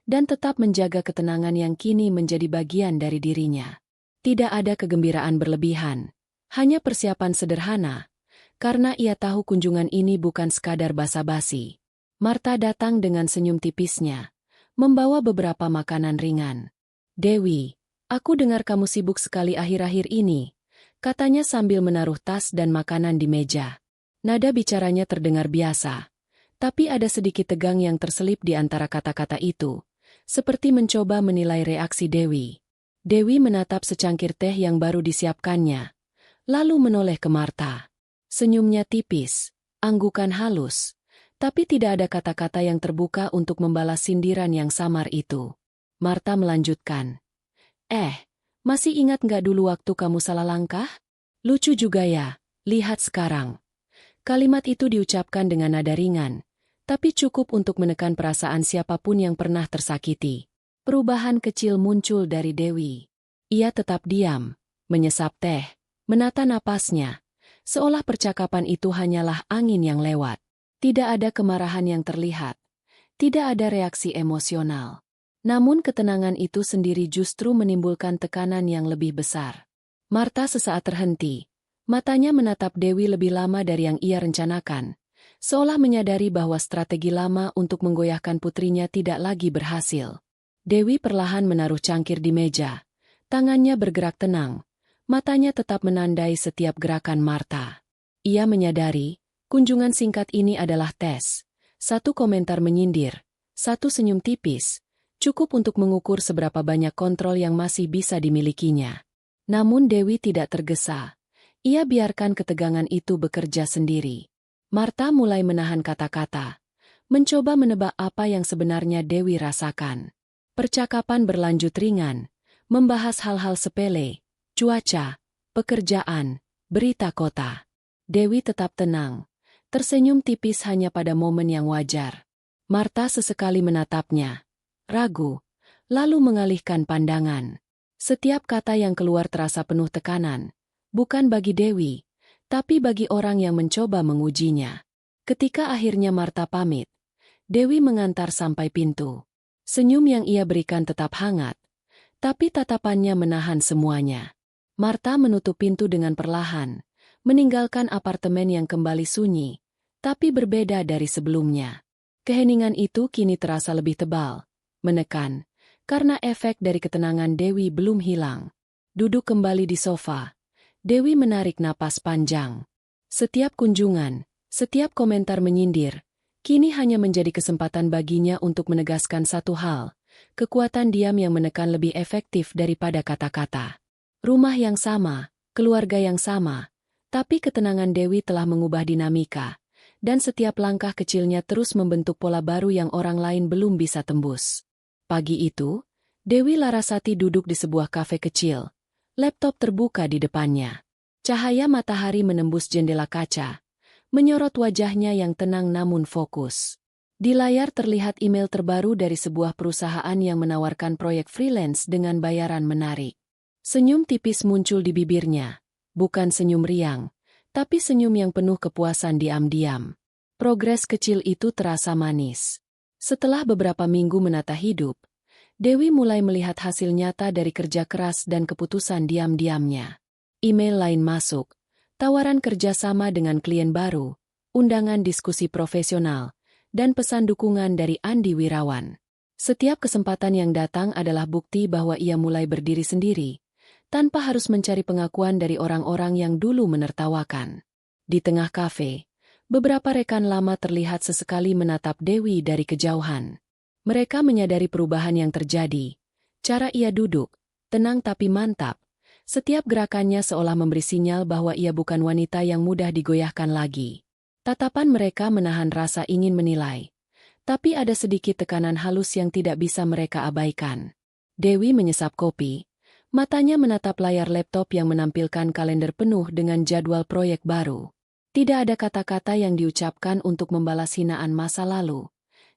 dan tetap menjaga ketenangan yang kini menjadi bagian dari dirinya. Tidak ada kegembiraan berlebihan, hanya persiapan sederhana, karena ia tahu kunjungan ini bukan sekadar basa-basi. Marta datang dengan senyum tipisnya, membawa beberapa makanan ringan. "Dewi, aku dengar kamu sibuk sekali akhir-akhir ini," katanya sambil menaruh tas dan makanan di meja. Nada bicaranya terdengar biasa, tapi ada sedikit tegang yang terselip di antara kata-kata itu, seperti mencoba menilai reaksi Dewi. Dewi menatap secangkir teh yang baru disiapkannya, lalu menoleh ke Marta. Senyumnya tipis, anggukan halus, tapi tidak ada kata-kata yang terbuka untuk membalas sindiran yang samar itu. Marta melanjutkan, masih ingat nggak dulu waktu kamu salah langkah? Lucu juga ya, lihat sekarang." Kalimat itu diucapkan dengan nada ringan, tapi cukup untuk menekan perasaan siapapun yang pernah tersakiti. Perubahan kecil muncul dari Dewi. Ia tetap diam, menyesap teh, menata napasnya, seolah percakapan itu hanyalah angin yang lewat. Tidak ada kemarahan yang terlihat, tidak ada reaksi emosional. Namun ketenangan itu sendiri justru menimbulkan tekanan yang lebih besar. Marta sesaat terhenti, matanya menatap Dewi lebih lama dari yang ia rencanakan, seolah menyadari bahwa strategi lama untuk menggoyahkan putrinya tidak lagi berhasil. Dewi perlahan menaruh cangkir di meja, tangannya bergerak tenang, matanya tetap menandai setiap gerakan Marta. Ia menyadari, kunjungan singkat ini adalah tes. Satu komentar menyindir, satu senyum tipis, cukup untuk mengukur seberapa banyak kontrol yang masih bisa dimilikinya. Namun Dewi tidak tergesa. Ia biarkan ketegangan itu bekerja sendiri. Marta mulai menahan kata-kata, mencoba menebak apa yang sebenarnya Dewi rasakan. Percakapan berlanjut ringan, membahas hal-hal sepele, cuaca, pekerjaan, berita kota. Dewi tetap tenang, tersenyum tipis hanya pada momen yang wajar. Marta sesekali menatapnya, ragu, lalu mengalihkan pandangan. Setiap kata yang keluar terasa penuh tekanan, bukan bagi Dewi, tapi bagi orang yang mencoba mengujinya. Ketika akhirnya Marta pamit, Dewi mengantar sampai pintu. Senyum yang ia berikan tetap hangat, tapi tatapannya menahan semuanya. Marta menutup pintu dengan perlahan, meninggalkan apartemen yang kembali sunyi, tapi berbeda dari sebelumnya. Keheningan itu kini terasa lebih tebal, menekan, karena efek dari ketenangan Dewi belum hilang. Duduk kembali di sofa, Dewi menarik napas panjang. Setiap kunjungan, setiap komentar menyindir, kini hanya menjadi kesempatan baginya untuk menegaskan satu hal, kekuatan diam yang menekan lebih efektif daripada kata-kata. Rumah yang sama, keluarga yang sama, tapi ketenangan Dewi telah mengubah dinamika, dan setiap langkah kecilnya terus membentuk pola baru yang orang lain belum bisa tembus. Pagi itu, Dewi Larasati duduk di sebuah kafe kecil, laptop terbuka di depannya. Cahaya matahari menembus jendela kaca, menyorot wajahnya yang tenang namun fokus. Di layar terlihat email terbaru dari sebuah perusahaan yang menawarkan proyek freelance dengan bayaran menarik. Senyum tipis muncul di bibirnya, bukan senyum riang, tapi senyum yang penuh kepuasan diam-diam. Progres kecil itu terasa manis. Setelah beberapa minggu menata hidup, Dewi mulai melihat hasil nyata dari kerja keras dan keputusan diam-diamnya. Email lain masuk, tawaran kerjasama dengan klien baru, undangan diskusi profesional, dan pesan dukungan dari Andi Wirawan. Setiap kesempatan yang datang adalah bukti bahwa ia mulai berdiri sendiri, tanpa harus mencari pengakuan dari orang-orang yang dulu menertawakan. Di tengah kafe, beberapa rekan lama terlihat sesekali menatap Dewi dari kejauhan. Mereka menyadari perubahan yang terjadi, cara ia duduk, tenang tapi mantap. Setiap gerakannya seolah memberi sinyal bahwa ia bukan wanita yang mudah digoyahkan lagi. Tatapan mereka menahan rasa ingin menilai. Tapi ada sedikit tekanan halus yang tidak bisa mereka abaikan. Dewi menyesap kopi. Matanya menatap layar laptop yang menampilkan kalender penuh dengan jadwal proyek baru. Tidak ada kata-kata yang diucapkan untuk membalas hinaan masa lalu.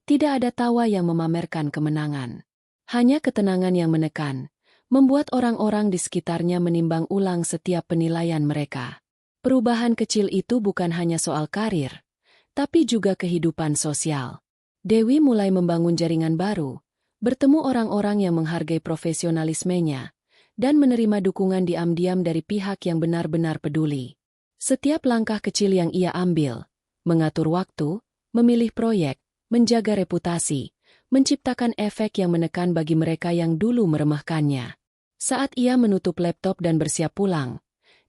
Tidak ada tawa yang memamerkan kemenangan. Hanya ketenangan yang menekan, membuat orang-orang di sekitarnya menimbang ulang setiap penilaian mereka. Perubahan kecil itu bukan hanya soal karir, tapi juga kehidupan sosial. Dewi mulai membangun jaringan baru, bertemu orang-orang yang menghargai profesionalismenya, dan menerima dukungan diam-diam dari pihak yang benar-benar peduli. Setiap langkah kecil yang ia ambil, mengatur waktu, memilih proyek, menjaga reputasi, menciptakan efek yang menekan bagi mereka yang dulu meremehkannya. Saat ia menutup laptop dan bersiap pulang,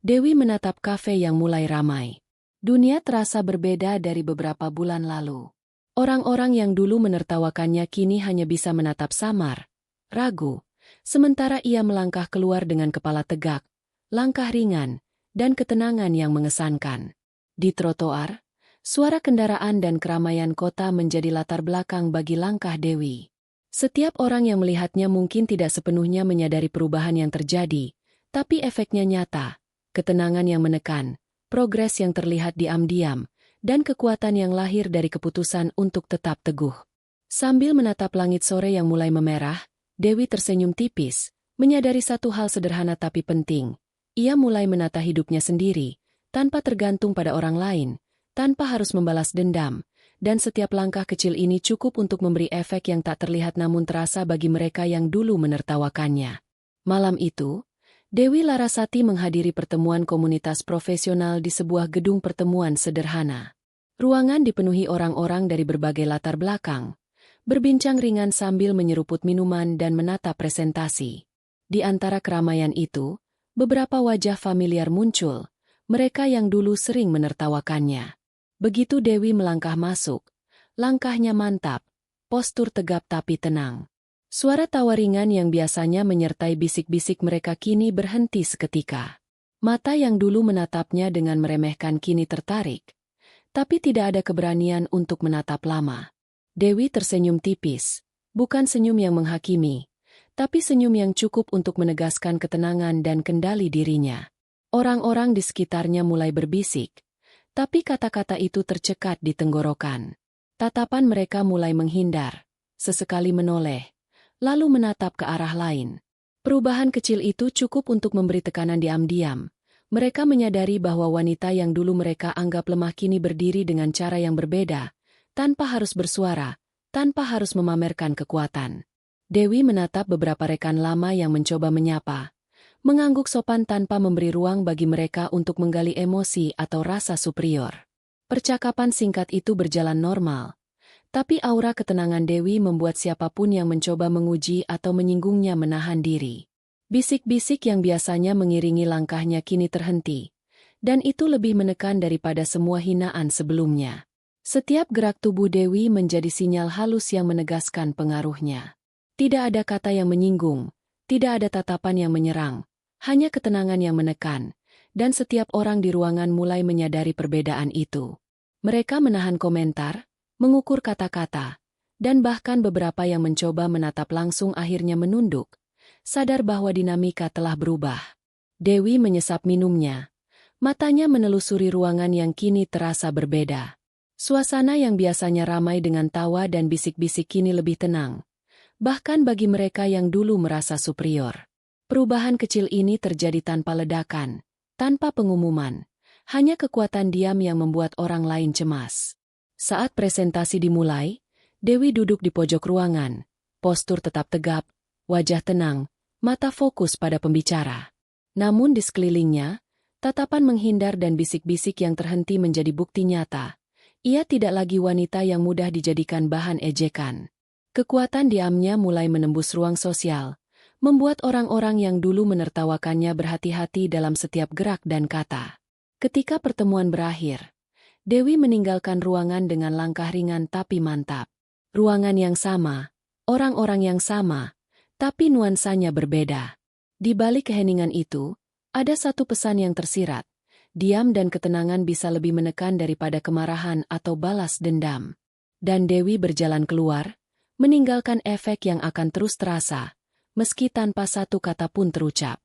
Dewi menatap kafe yang mulai ramai. Dunia terasa berbeda dari beberapa bulan lalu. Orang-orang yang dulu menertawakannya kini hanya bisa menatap samar, ragu, sementara ia melangkah keluar dengan kepala tegak, langkah ringan, dan ketenangan yang mengesankan. Di trotoar, suara kendaraan dan keramaian kota menjadi latar belakang bagi langkah Dewi. Setiap orang yang melihatnya mungkin tidak sepenuhnya menyadari perubahan yang terjadi, tapi efeknya nyata, ketenangan yang menekan, progres yang terlihat diam-diam, dan kekuatan yang lahir dari keputusan untuk tetap teguh. Sambil menatap langit sore yang mulai memerah, Dewi tersenyum tipis, menyadari satu hal sederhana tapi penting. Ia mulai menata hidupnya sendiri, tanpa tergantung pada orang lain, tanpa harus membalas dendam, dan setiap langkah kecil ini cukup untuk memberi efek yang tak terlihat namun terasa bagi mereka yang dulu menertawakannya. Malam itu, Dewi Larasati menghadiri pertemuan komunitas profesional di sebuah gedung pertemuan sederhana. Ruangan dipenuhi orang-orang dari berbagai latar belakang, berbincang ringan sambil menyeruput minuman dan menatap presentasi. Di antara keramaian itu, beberapa wajah familiar muncul, mereka yang dulu sering menertawakannya. Begitu Dewi melangkah masuk, langkahnya mantap, postur tegap tapi tenang. Suara tawa ringan yang biasanya menyertai bisik-bisik mereka kini berhenti seketika. Mata yang dulu menatapnya dengan meremehkan kini tertarik, tapi tidak ada keberanian untuk menatap lama. Dewi tersenyum tipis, bukan senyum yang menghakimi, tapi senyum yang cukup untuk menegaskan ketenangan dan kendali dirinya. Orang-orang di sekitarnya mulai berbisik, tapi kata-kata itu tercekat di tenggorokan. Tatapan mereka mulai menghindar, sesekali menoleh, lalu menatap ke arah lain. Perubahan kecil itu cukup untuk memberi tekanan diam-diam. Mereka menyadari bahwa wanita yang dulu mereka anggap lemah kini berdiri dengan cara yang berbeda, tanpa harus bersuara, tanpa harus memamerkan kekuatan. Dewi menatap beberapa rekan lama yang mencoba menyapa, mengangguk sopan tanpa memberi ruang bagi mereka untuk menggali emosi atau rasa superior. Percakapan singkat itu berjalan normal, tapi aura ketenangan Dewi membuat siapapun yang mencoba menguji atau menyinggungnya menahan diri. Bisik-bisik yang biasanya mengiringi langkahnya kini terhenti, dan itu lebih menekan daripada semua hinaan sebelumnya. Setiap gerak tubuh Dewi menjadi sinyal halus yang menegaskan pengaruhnya. Tidak ada kata yang menyinggung, tidak ada tatapan yang menyerang, hanya ketenangan yang menekan, dan setiap orang di ruangan mulai menyadari perbedaan itu. Mereka menahan komentar, mengukur kata-kata, dan bahkan beberapa yang mencoba menatap langsung akhirnya menunduk, sadar bahwa dinamika telah berubah. Dewi menyesap minumnya. Matanya menelusuri ruangan yang kini terasa berbeda. Suasana yang biasanya ramai dengan tawa dan bisik-bisik kini lebih tenang. Bahkan bagi mereka yang dulu merasa superior. Perubahan kecil ini terjadi tanpa ledakan, tanpa pengumuman. Hanya kekuatan diam yang membuat orang lain cemas. Saat presentasi dimulai, Dewi duduk di pojok ruangan. Postur tetap tegap, wajah tenang, mata fokus pada pembicara. Namun di sekelilingnya, tatapan menghindar dan bisik-bisik yang terhenti menjadi bukti nyata. Ia tidak lagi wanita yang mudah dijadikan bahan ejekan. Kekuatan diamnya mulai menembus ruang sosial, membuat orang-orang yang dulu menertawakannya berhati-hati dalam setiap gerak dan kata. Ketika pertemuan berakhir, Dewi meninggalkan ruangan dengan langkah ringan tapi mantap. Ruangan yang sama, orang-orang yang sama, tapi nuansanya berbeda. Di balik keheningan itu, ada satu pesan yang tersirat. Diam dan ketenangan bisa lebih menekan daripada kemarahan atau balas dendam. Dan Dewi berjalan keluar, meninggalkan efek yang akan terus terasa, meski tanpa satu kata pun terucap.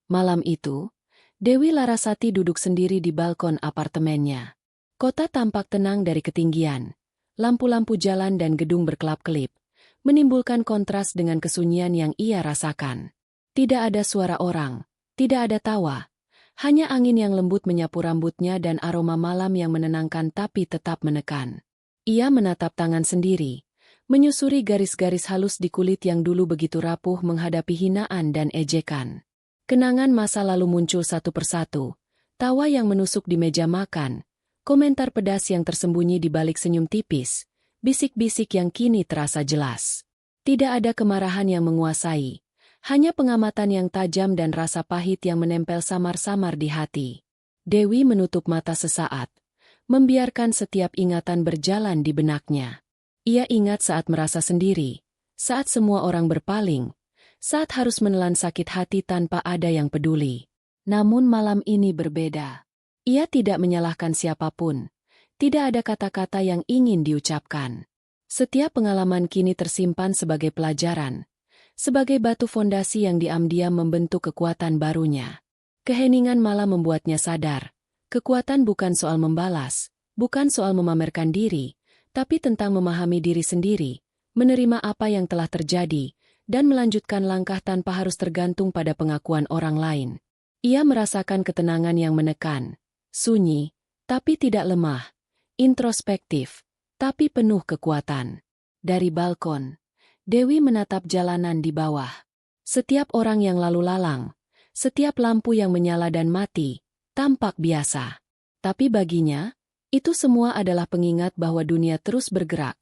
Malam itu, Dewi Larasati duduk sendiri di balkon apartemennya. Kota tampak tenang dari ketinggian. Lampu-lampu jalan dan gedung berkelap-kelip, menimbulkan kontras dengan kesunyian yang ia rasakan. Tidak ada suara orang, tidak ada tawa, hanya angin yang lembut menyapu rambutnya dan aroma malam yang menenangkan tapi tetap menekan. Ia menatap tangan sendiri, menyusuri garis-garis halus di kulit yang dulu begitu rapuh menghadapi hinaan dan ejekan. Kenangan masa lalu muncul satu persatu, tawa yang menusuk di meja makan, komentar pedas yang tersembunyi di balik senyum tipis, bisik-bisik yang kini terasa jelas. Tidak ada kemarahan yang menguasai, hanya pengamatan yang tajam dan rasa pahit yang menempel samar-samar di hati. Dewi menutup mata sesaat, membiarkan setiap ingatan berjalan di benaknya. Ia ingat saat merasa sendiri, saat semua orang berpaling, saat harus menelan sakit hati tanpa ada yang peduli. Namun malam ini berbeda. Ia tidak menyalahkan siapapun. Tidak ada kata-kata yang ingin diucapkan. Setiap pengalaman kini tersimpan sebagai pelajaran, sebagai batu fondasi yang diam-diam membentuk kekuatan barunya. Keheningan malam membuatnya sadar. Kekuatan bukan soal membalas, bukan soal memamerkan diri, tapi tentang memahami diri sendiri, menerima apa yang telah terjadi, dan melanjutkan langkah tanpa harus tergantung pada pengakuan orang lain. Ia merasakan ketenangan yang menekan. Sunyi, tapi tidak lemah, introspektif, tapi penuh kekuatan. Dari balkon, Dewi menatap jalanan di bawah. Setiap orang yang lalu lalang, setiap lampu yang menyala dan mati, tampak biasa. Tapi baginya, itu semua adalah pengingat bahwa dunia terus bergerak,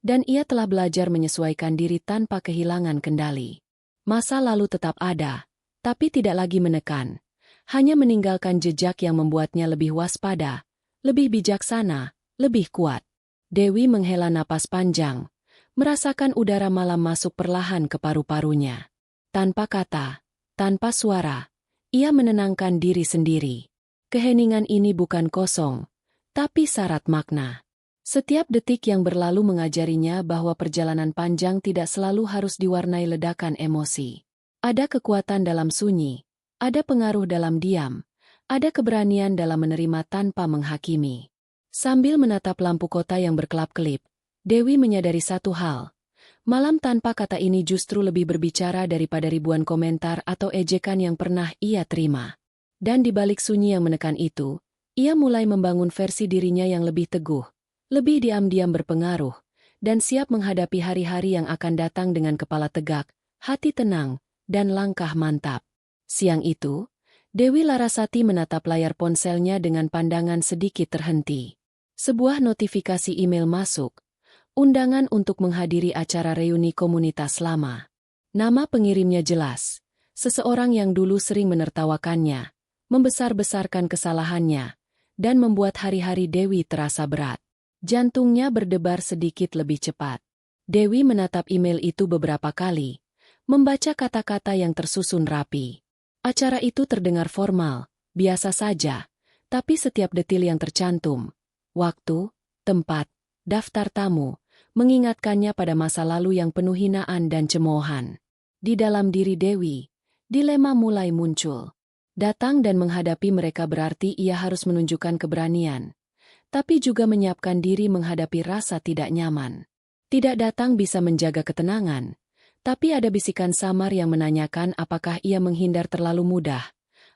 dan ia telah belajar menyesuaikan diri tanpa kehilangan kendali. Masa lalu tetap ada, tapi tidak lagi menekan. Hanya meninggalkan jejak yang membuatnya lebih waspada, lebih bijaksana, lebih kuat. Dewi menghela napas panjang, merasakan udara malam masuk perlahan ke paru-parunya. Tanpa kata, tanpa suara, ia menenangkan diri sendiri. Keheningan ini bukan kosong, tapi syarat makna. Setiap detik yang berlalu mengajarinya bahwa perjalanan panjang tidak selalu harus diwarnai ledakan emosi. Ada kekuatan dalam sunyi. Ada pengaruh dalam diam, ada keberanian dalam menerima tanpa menghakimi. Sambil menatap lampu kota yang berkelap-kelip, Dewi menyadari satu hal. Malam tanpa kata ini justru lebih berbicara daripada ribuan komentar atau ejekan yang pernah ia terima. Dan di balik sunyi yang menekan itu, ia mulai membangun versi dirinya yang lebih teguh, lebih diam-diam berpengaruh, dan siap menghadapi hari-hari yang akan datang dengan kepala tegak, hati tenang, dan langkah mantap. Siang itu, Dewi Larasati menatap layar ponselnya dengan pandangan sedikit terhenti. Sebuah notifikasi email masuk, undangan untuk menghadiri acara reuni komunitas lama. Nama pengirimnya jelas, seseorang yang dulu sering menertawakannya, membesar-besarkan kesalahannya, dan membuat hari-hari Dewi terasa berat. Jantungnya berdebar sedikit lebih cepat. Dewi menatap email itu beberapa kali, membaca kata-kata yang tersusun rapi. Acara itu terdengar formal, biasa saja, tapi setiap detil yang tercantum, waktu, tempat, daftar tamu, mengingatkannya pada masa lalu yang penuh hinaan dan cemoohan. Di dalam diri Dewi, dilema mulai muncul. Datang dan menghadapi mereka berarti ia harus menunjukkan keberanian, tapi juga menyiapkan diri menghadapi rasa tidak nyaman. Tidak datang bisa menjaga ketenangan, tapi ada bisikan samar yang menanyakan apakah ia menghindar terlalu mudah,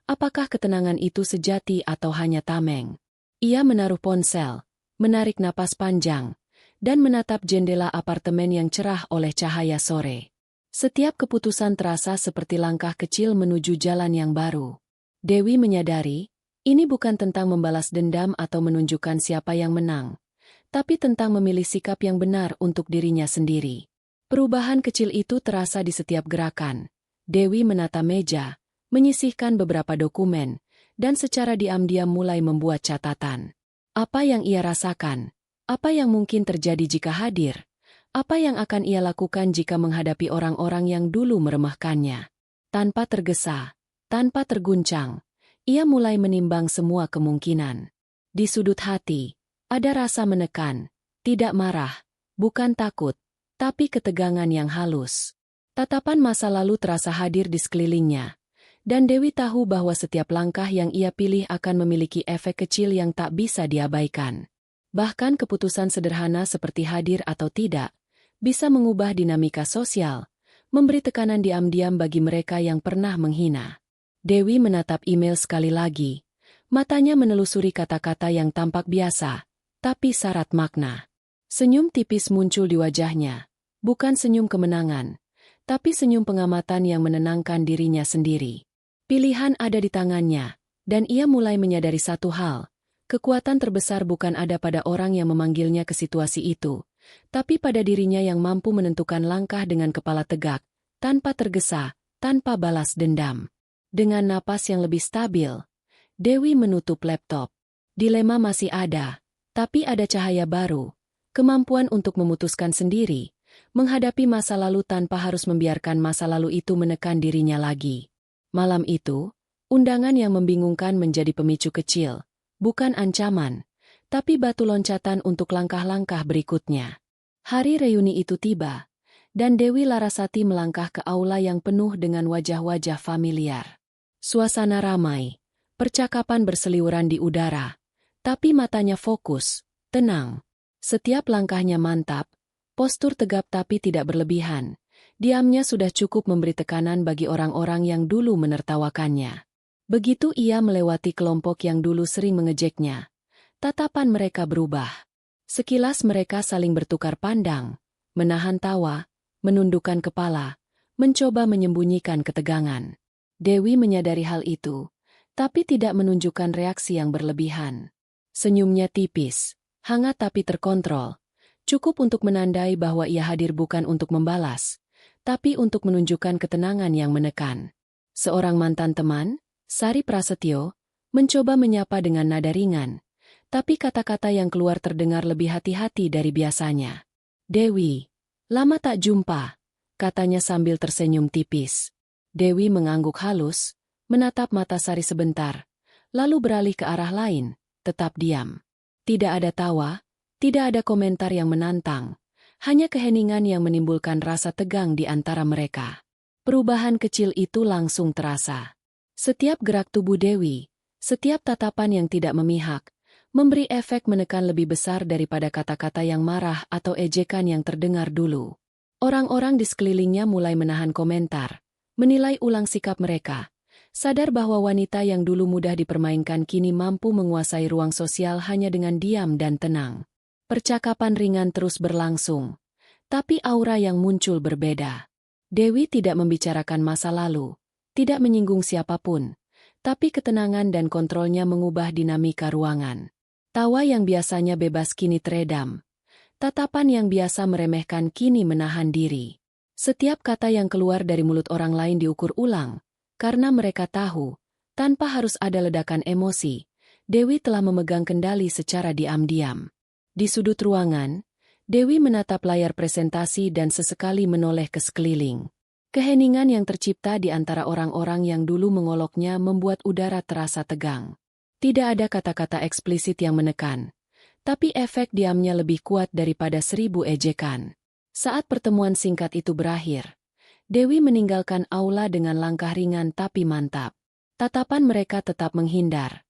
apakah ketenangan itu sejati atau hanya tameng. Ia menaruh ponsel, menarik napas panjang, dan menatap jendela apartemen yang cerah oleh cahaya sore. Setiap keputusan terasa seperti langkah kecil menuju jalan yang baru. Dewi menyadari, ini bukan tentang membalas dendam atau menunjukkan siapa yang menang, tapi tentang memilih sikap yang benar untuk dirinya sendiri. Perubahan kecil itu terasa di setiap gerakan. Dewi menata meja, menyisihkan beberapa dokumen, dan secara diam-diam mulai membuat catatan. Apa yang ia rasakan? Apa yang mungkin terjadi jika hadir? Apa yang akan ia lakukan jika menghadapi orang-orang yang dulu meremehkannya? Tanpa tergesa, tanpa terguncang, ia mulai menimbang semua kemungkinan. Di sudut hati, ada rasa menekan, tidak marah, bukan takut, tapi ketegangan yang halus. Tatapan masa lalu terasa hadir di sekelilingnya, dan Dewi tahu bahwa setiap langkah yang ia pilih akan memiliki efek kecil yang tak bisa diabaikan. Bahkan keputusan sederhana seperti hadir atau tidak, bisa mengubah dinamika sosial, memberi tekanan diam-diam bagi mereka yang pernah menghina. Dewi menatap email sekali lagi. Matanya menelusuri kata-kata yang tampak biasa, tapi syarat makna. Senyum tipis muncul di wajahnya. Bukan senyum kemenangan, tapi senyum pengamatan yang menenangkan dirinya sendiri. Pilihan ada di tangannya, dan ia mulai menyadari satu hal. Kekuatan terbesar bukan ada pada orang yang memanggilnya ke situasi itu, tapi pada dirinya yang mampu menentukan langkah dengan kepala tegak, tanpa tergesa, tanpa balas dendam. Dengan napas yang lebih stabil, Dewi menutup laptop. Dilema masih ada, tapi ada cahaya baru, kemampuan untuk memutuskan sendiri, menghadapi masa lalu tanpa harus membiarkan masa lalu itu menekan dirinya lagi. Malam itu, undangan yang membingungkan menjadi pemicu kecil, bukan ancaman, tapi batu loncatan untuk langkah-langkah berikutnya. Hari reuni itu tiba, dan Dewi Larasati melangkah ke aula yang penuh dengan wajah-wajah familiar. Suasana ramai, percakapan berseliweran di udara, tapi matanya fokus, tenang. Setiap langkahnya mantap, postur tegap tapi tidak berlebihan. Diamnya sudah cukup memberi tekanan bagi orang-orang yang dulu menertawakannya. Begitu ia melewati kelompok yang dulu sering mengejeknya, tatapan mereka berubah. Sekilas mereka saling bertukar pandang, menahan tawa, menundukkan kepala, mencoba menyembunyikan ketegangan. Dewi menyadari hal itu, tapi tidak menunjukkan reaksi yang berlebihan. Senyumnya tipis, hangat tapi terkontrol, cukup untuk menandai bahwa ia hadir bukan untuk membalas, tapi untuk menunjukkan ketenangan yang menekan. Seorang mantan teman, Sari Prasetyo, mencoba menyapa dengan nada ringan, tapi kata-kata yang keluar terdengar lebih hati-hati dari biasanya. "Dewi, lama tak jumpa," katanya sambil tersenyum tipis. Dewi mengangguk halus, menatap mata Sari sebentar, lalu beralih ke arah lain, tetap diam. Tidak ada tawa, tidak ada komentar yang menantang, hanya keheningan yang menimbulkan rasa tegang di antara mereka. Perubahan kecil itu langsung terasa. Setiap gerak tubuh Dewi, setiap tatapan yang tidak memihak, memberi efek menekan lebih besar daripada kata-kata yang marah atau ejekan yang terdengar dulu. Orang-orang di sekelilingnya mulai menahan komentar, menilai ulang sikap mereka, sadar bahwa wanita yang dulu mudah dipermainkan kini mampu menguasai ruang sosial hanya dengan diam dan tenang. Percakapan ringan terus berlangsung, tapi aura yang muncul berbeda. Dewi tidak membicarakan masa lalu, tidak menyinggung siapapun, tapi ketenangan dan kontrolnya mengubah dinamika ruangan. Tawa yang biasanya bebas kini teredam. Tatapan yang biasa meremehkan kini menahan diri. Setiap kata yang keluar dari mulut orang lain diukur ulang, karena mereka tahu, tanpa harus ada ledakan emosi, Dewi telah memegang kendali secara diam-diam. Di sudut ruangan, Dewi menatap layar presentasi dan sesekali menoleh ke sekeliling. Keheningan yang tercipta di antara orang-orang yang dulu mengoloknya membuat udara terasa tegang. Tidak ada kata-kata eksplisit yang menekan, tapi efek diamnya lebih kuat daripada 1000 ejekan. Saat pertemuan singkat itu berakhir, Dewi meninggalkan aula dengan langkah ringan tapi mantap. Tatapan mereka tetap menghindar.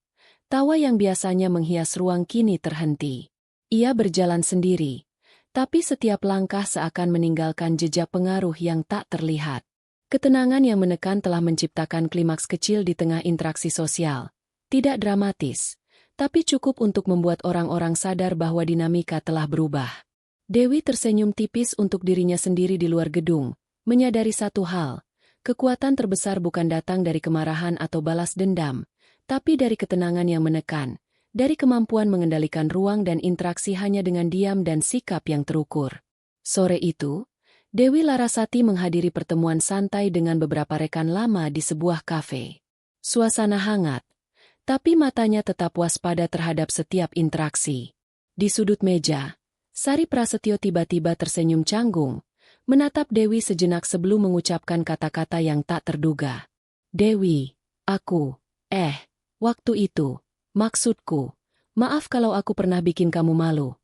Tawa yang biasanya menghias ruang kini terhenti. Ia berjalan sendiri, tapi setiap langkah seakan meninggalkan jejak pengaruh yang tak terlihat. Ketenangan yang menekan telah menciptakan klimaks kecil di tengah interaksi sosial. Tidak dramatis, tapi cukup untuk membuat orang-orang sadar bahwa dinamika telah berubah. Dewi tersenyum tipis untuk dirinya sendiri di luar gedung, menyadari satu hal, kekuatan terbesar bukan datang dari kemarahan atau balas dendam, tapi dari ketenangan yang menekan, dari kemampuan mengendalikan ruang dan interaksi hanya dengan diam dan sikap yang terukur. Sore itu, Dewi Larasati menghadiri pertemuan santai dengan beberapa rekan lama di sebuah kafe. Suasana hangat, tapi matanya tetap waspada terhadap setiap interaksi. Di sudut meja, Sari Prasetyo tiba-tiba tersenyum canggung, menatap Dewi sejenak sebelum mengucapkan kata-kata yang tak terduga. Dewi, waktu itu, maksudku, maaf kalau aku pernah bikin kamu malu,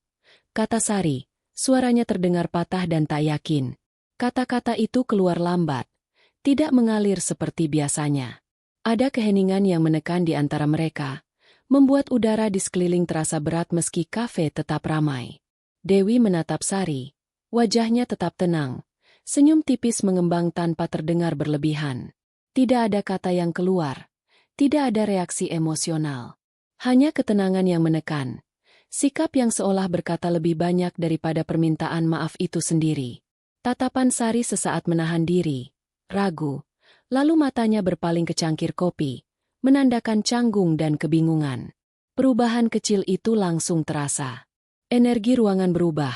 kata Sari, suaranya terdengar patah dan tak yakin. Kata-kata itu keluar lambat, tidak mengalir seperti biasanya. Ada keheningan yang menekan di antara mereka, membuat udara di sekeliling terasa berat meski kafe tetap ramai. Dewi menatap Sari, wajahnya tetap tenang, senyum tipis mengembang tanpa terdengar berlebihan. Tidak ada kata yang keluar, tidak ada reaksi emosional. Hanya ketenangan yang menekan, sikap yang seolah berkata lebih banyak daripada permintaan maaf itu sendiri. Tatapan Sari sesaat menahan diri, ragu, lalu matanya berpaling ke cangkir kopi, menandakan canggung dan kebingungan. Perubahan kecil itu langsung terasa. Energi ruangan berubah.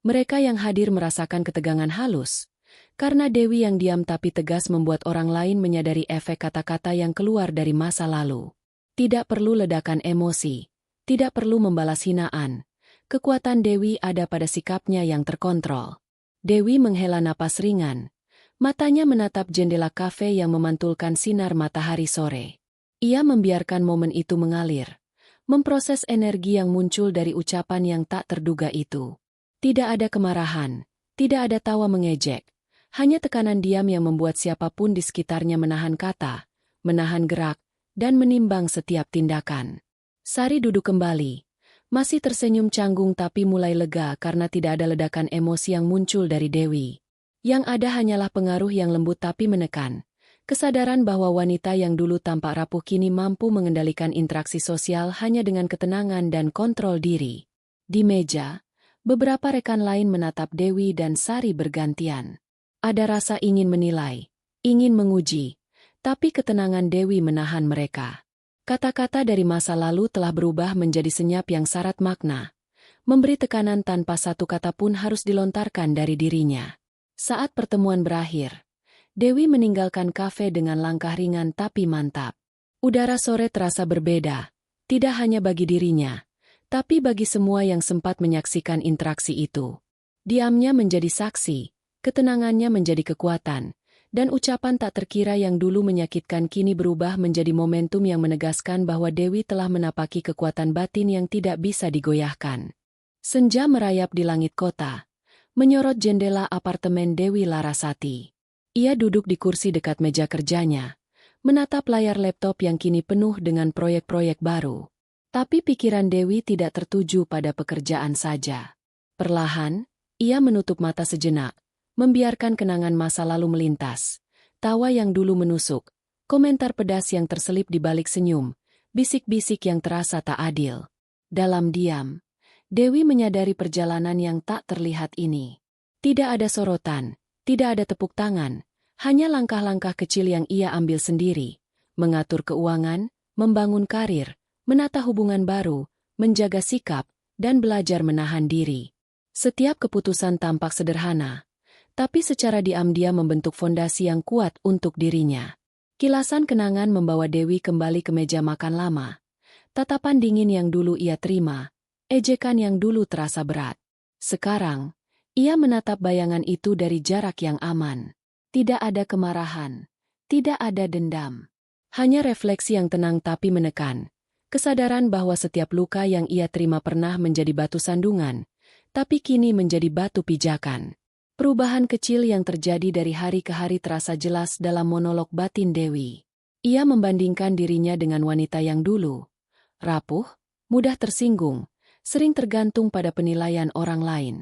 Mereka yang hadir merasakan ketegangan halus, karena Dewi yang diam tapi tegas membuat orang lain menyadari efek kata-kata yang keluar dari masa lalu. Tidak perlu ledakan emosi, tidak perlu membalas hinaan. Kekuatan Dewi ada pada sikapnya yang terkontrol. Dewi menghela napas ringan, matanya menatap jendela kafe yang memantulkan sinar matahari sore. Ia membiarkan momen itu mengalir, memproses energi yang muncul dari ucapan yang tak terduga itu. Tidak ada kemarahan, tidak ada tawa mengejek, hanya tekanan diam yang membuat siapapun di sekitarnya menahan kata, menahan gerak, dan menimbang setiap tindakan. Sari duduk kembali, masih tersenyum canggung tapi mulai lega karena tidak ada ledakan emosi yang muncul dari Dewi. Yang ada hanyalah pengaruh yang lembut tapi menekan. Kesadaran bahwa wanita yang dulu tampak rapuh kini mampu mengendalikan interaksi sosial hanya dengan ketenangan dan kontrol diri. Di meja, beberapa rekan lain menatap Dewi dan Sari bergantian. Ada rasa ingin menilai, ingin menguji, tapi ketenangan Dewi menahan mereka. Kata-kata dari masa lalu telah berubah menjadi senyap yang syarat makna, memberi tekanan tanpa satu kata pun harus dilontarkan dari dirinya. Saat pertemuan berakhir, Dewi meninggalkan kafe dengan langkah ringan tapi mantap. Udara sore terasa berbeda, tidak hanya bagi dirinya, tapi bagi semua yang sempat menyaksikan interaksi itu. Diamnya menjadi saksi, ketenangannya menjadi kekuatan, dan ucapan tak terkira yang dulu menyakitkan kini berubah menjadi momentum yang menegaskan bahwa Dewi telah menapaki kekuatan batin yang tidak bisa digoyahkan. Senja merayap di langit kota, menyorot jendela apartemen Dewi Larasati. Ia duduk di kursi dekat meja kerjanya, menatap layar laptop yang kini penuh dengan proyek-proyek baru. Tapi pikiran Dewi tidak tertuju pada pekerjaan saja. Perlahan, ia menutup mata sejenak, membiarkan kenangan masa lalu melintas. Tawa yang dulu menusuk, komentar pedas yang terselip di balik senyum, bisik-bisik yang terasa tak adil. Dalam diam, Dewi menyadari perjalanan yang tak terlihat ini. Tidak ada sorotan, tidak ada tepuk tangan, hanya langkah-langkah kecil yang ia ambil sendiri, mengatur keuangan, membangun karir, menata hubungan baru, menjaga sikap, dan belajar menahan diri. Setiap keputusan tampak sederhana, tapi secara diam-diam membentuk fondasi yang kuat untuk dirinya. Kilasan kenangan membawa Dewi kembali ke meja makan lama. Tatapan dingin yang dulu ia terima, ejekan yang dulu terasa berat. Sekarang, ia menatap bayangan itu dari jarak yang aman. Tidak ada kemarahan, tidak ada dendam. Hanya refleksi yang tenang tapi menekan. Kesadaran bahwa setiap luka yang ia terima pernah menjadi batu sandungan, tapi kini menjadi batu pijakan. Perubahan kecil yang terjadi dari hari ke hari terasa jelas dalam monolog batin Dewi. Ia membandingkan dirinya dengan wanita yang dulu rapuh, mudah tersinggung, sering tergantung pada penilaian orang lain.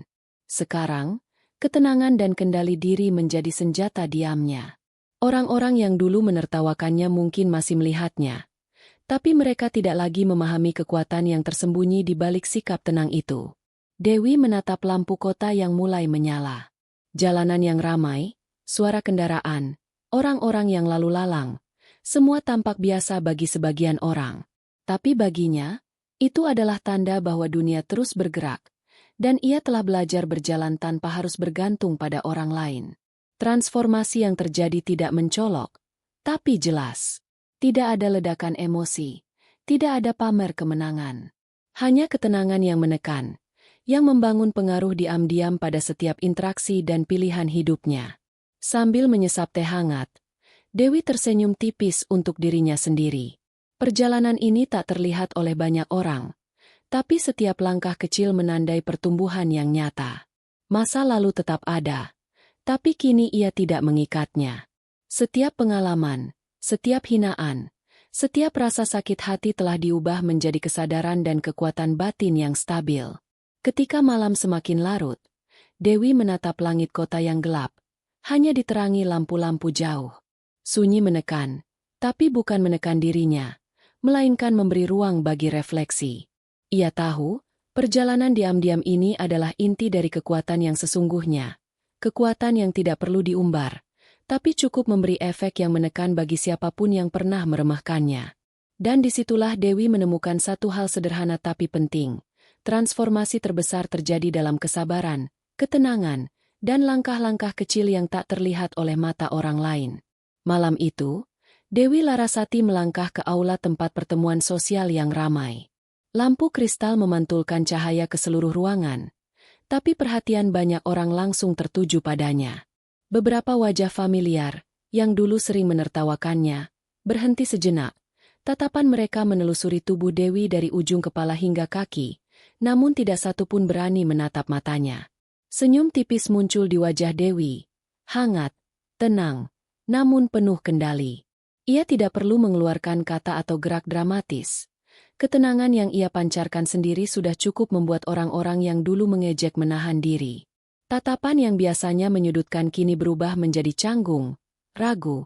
Sekarang, ketenangan dan kendali diri menjadi senjata diamnya. Orang-orang yang dulu menertawakannya mungkin masih melihatnya, tapi mereka tidak lagi memahami kekuatan yang tersembunyi di balik sikap tenang itu. Dewi menatap lampu kota yang mulai menyala. Jalanan yang ramai, suara kendaraan, orang-orang yang lalu lalang, semua tampak biasa bagi sebagian orang. Tapi baginya, itu adalah tanda bahwa dunia terus bergerak, dan ia telah belajar berjalan tanpa harus bergantung pada orang lain. Transformasi yang terjadi tidak mencolok, tapi jelas. Tidak ada ledakan emosi, tidak ada pamer kemenangan. Hanya ketenangan yang menekan, yang membangun pengaruh diam-diam pada setiap interaksi dan pilihan hidupnya. Sambil menyesap teh hangat, Dewi tersenyum tipis untuk dirinya sendiri. Perjalanan ini tak terlihat oleh banyak orang, tapi setiap langkah kecil menandai pertumbuhan yang nyata. Masa lalu tetap ada, tapi kini ia tidak mengikatnya. Setiap pengalaman, setiap hinaan, setiap rasa sakit hati telah diubah menjadi kesadaran dan kekuatan batin yang stabil. Ketika malam semakin larut, Dewi menatap langit kota yang gelap, hanya diterangi lampu-lampu jauh. Sunyi menekan, tapi bukan menekan dirinya, melainkan memberi ruang bagi refleksi. Ia tahu, perjalanan diam-diam ini adalah inti dari kekuatan yang sesungguhnya. Kekuatan yang tidak perlu diumbar, tapi cukup memberi efek yang menekan bagi siapapun yang pernah meremehkannya. Dan disitulah Dewi menemukan satu hal sederhana tapi penting. Transformasi terbesar terjadi dalam kesabaran, ketenangan, dan langkah-langkah kecil yang tak terlihat oleh mata orang lain. Malam itu, Dewi Larasati melangkah ke aula tempat pertemuan sosial yang ramai. Lampu kristal memantulkan cahaya ke seluruh ruangan, tapi perhatian banyak orang langsung tertuju padanya. Beberapa wajah familiar, yang dulu sering menertawakannya, berhenti sejenak. Tatapan mereka menelusuri tubuh Dewi dari ujung kepala hingga kaki, namun tidak satu pun berani menatap matanya. Senyum tipis muncul di wajah Dewi, hangat, tenang, namun penuh kendali. Ia tidak perlu mengeluarkan kata atau gerak dramatis. Ketenangan yang ia pancarkan sendiri sudah cukup membuat orang-orang yang dulu mengejek menahan diri. Tatapan yang biasanya menyudutkan kini berubah menjadi canggung, ragu,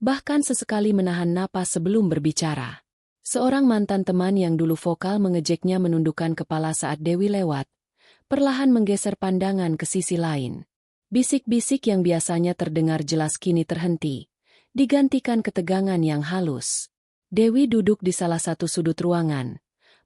bahkan sesekali menahan napas sebelum berbicara. Seorang mantan teman yang dulu vokal mengejeknya menundukkan kepala saat Dewi lewat, perlahan menggeser pandangan ke sisi lain. Bisik-bisik yang biasanya terdengar jelas kini terhenti, digantikan ketegangan yang halus. Dewi duduk di salah satu sudut ruangan.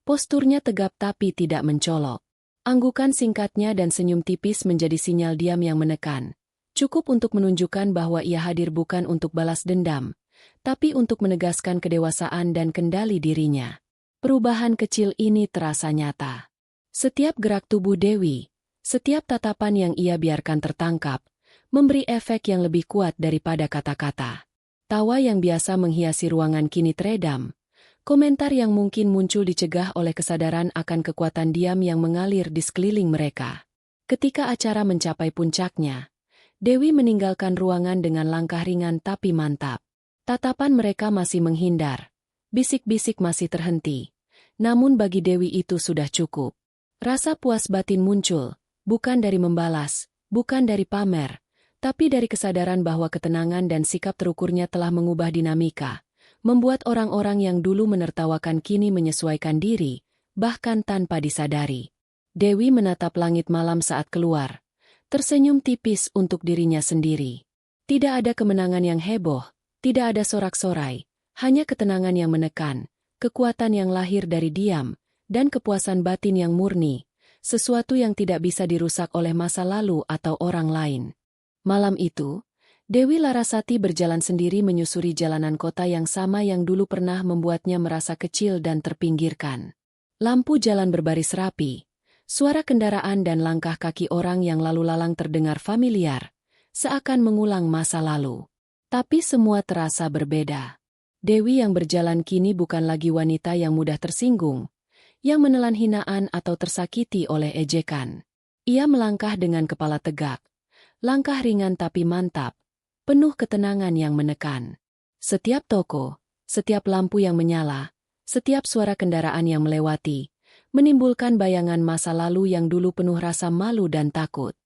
Posturnya tegap tapi tidak mencolok. Anggukan singkatnya dan senyum tipis menjadi sinyal diam yang menekan. Cukup untuk menunjukkan bahwa ia hadir bukan untuk balas dendam, tapi untuk menegaskan kedewasaan dan kendali dirinya. Perubahan kecil ini terasa nyata. Setiap gerak tubuh Dewi, setiap tatapan yang ia biarkan tertangkap, memberi efek yang lebih kuat daripada kata-kata. Tawa yang biasa menghiasi ruangan kini teredam. Komentar yang mungkin muncul dicegah oleh kesadaran akan kekuatan diam yang mengalir di sekeliling mereka. Ketika acara mencapai puncaknya, Dewi meninggalkan ruangan dengan langkah ringan tapi mantap. Tatapan mereka masih menghindar. Bisik-bisik masih terhenti. Namun bagi Dewi itu sudah cukup. Rasa puas batin muncul, bukan dari membalas, bukan dari pamer, tapi dari kesadaran bahwa ketenangan dan sikap terukurnya telah mengubah dinamika, membuat orang-orang yang dulu menertawakan kini menyesuaikan diri, bahkan tanpa disadari. Dewi menatap langit malam saat keluar, tersenyum tipis untuk dirinya sendiri. Tidak ada kemenangan yang heboh, tidak ada sorak-sorai, hanya ketenangan yang menekan, kekuatan yang lahir dari diam, dan kepuasan batin yang murni, sesuatu yang tidak bisa dirusak oleh masa lalu atau orang lain. Malam itu, Dewi Larasati berjalan sendiri menyusuri jalanan kota yang sama yang dulu pernah membuatnya merasa kecil dan terpinggirkan. Lampu jalan berbaris rapi, suara kendaraan dan langkah kaki orang yang lalu lalang terdengar familiar, seakan mengulang masa lalu. Tapi semua terasa berbeda. Dewi yang berjalan kini bukan lagi wanita yang mudah tersinggung, yang menelan hinaan atau tersakiti oleh ejekan. Ia melangkah dengan kepala tegak, langkah ringan tapi mantap, penuh ketenangan yang menekan. Setiap toko, setiap lampu yang menyala, setiap suara kendaraan yang melewati, menimbulkan bayangan masa lalu yang dulu penuh rasa malu dan takut.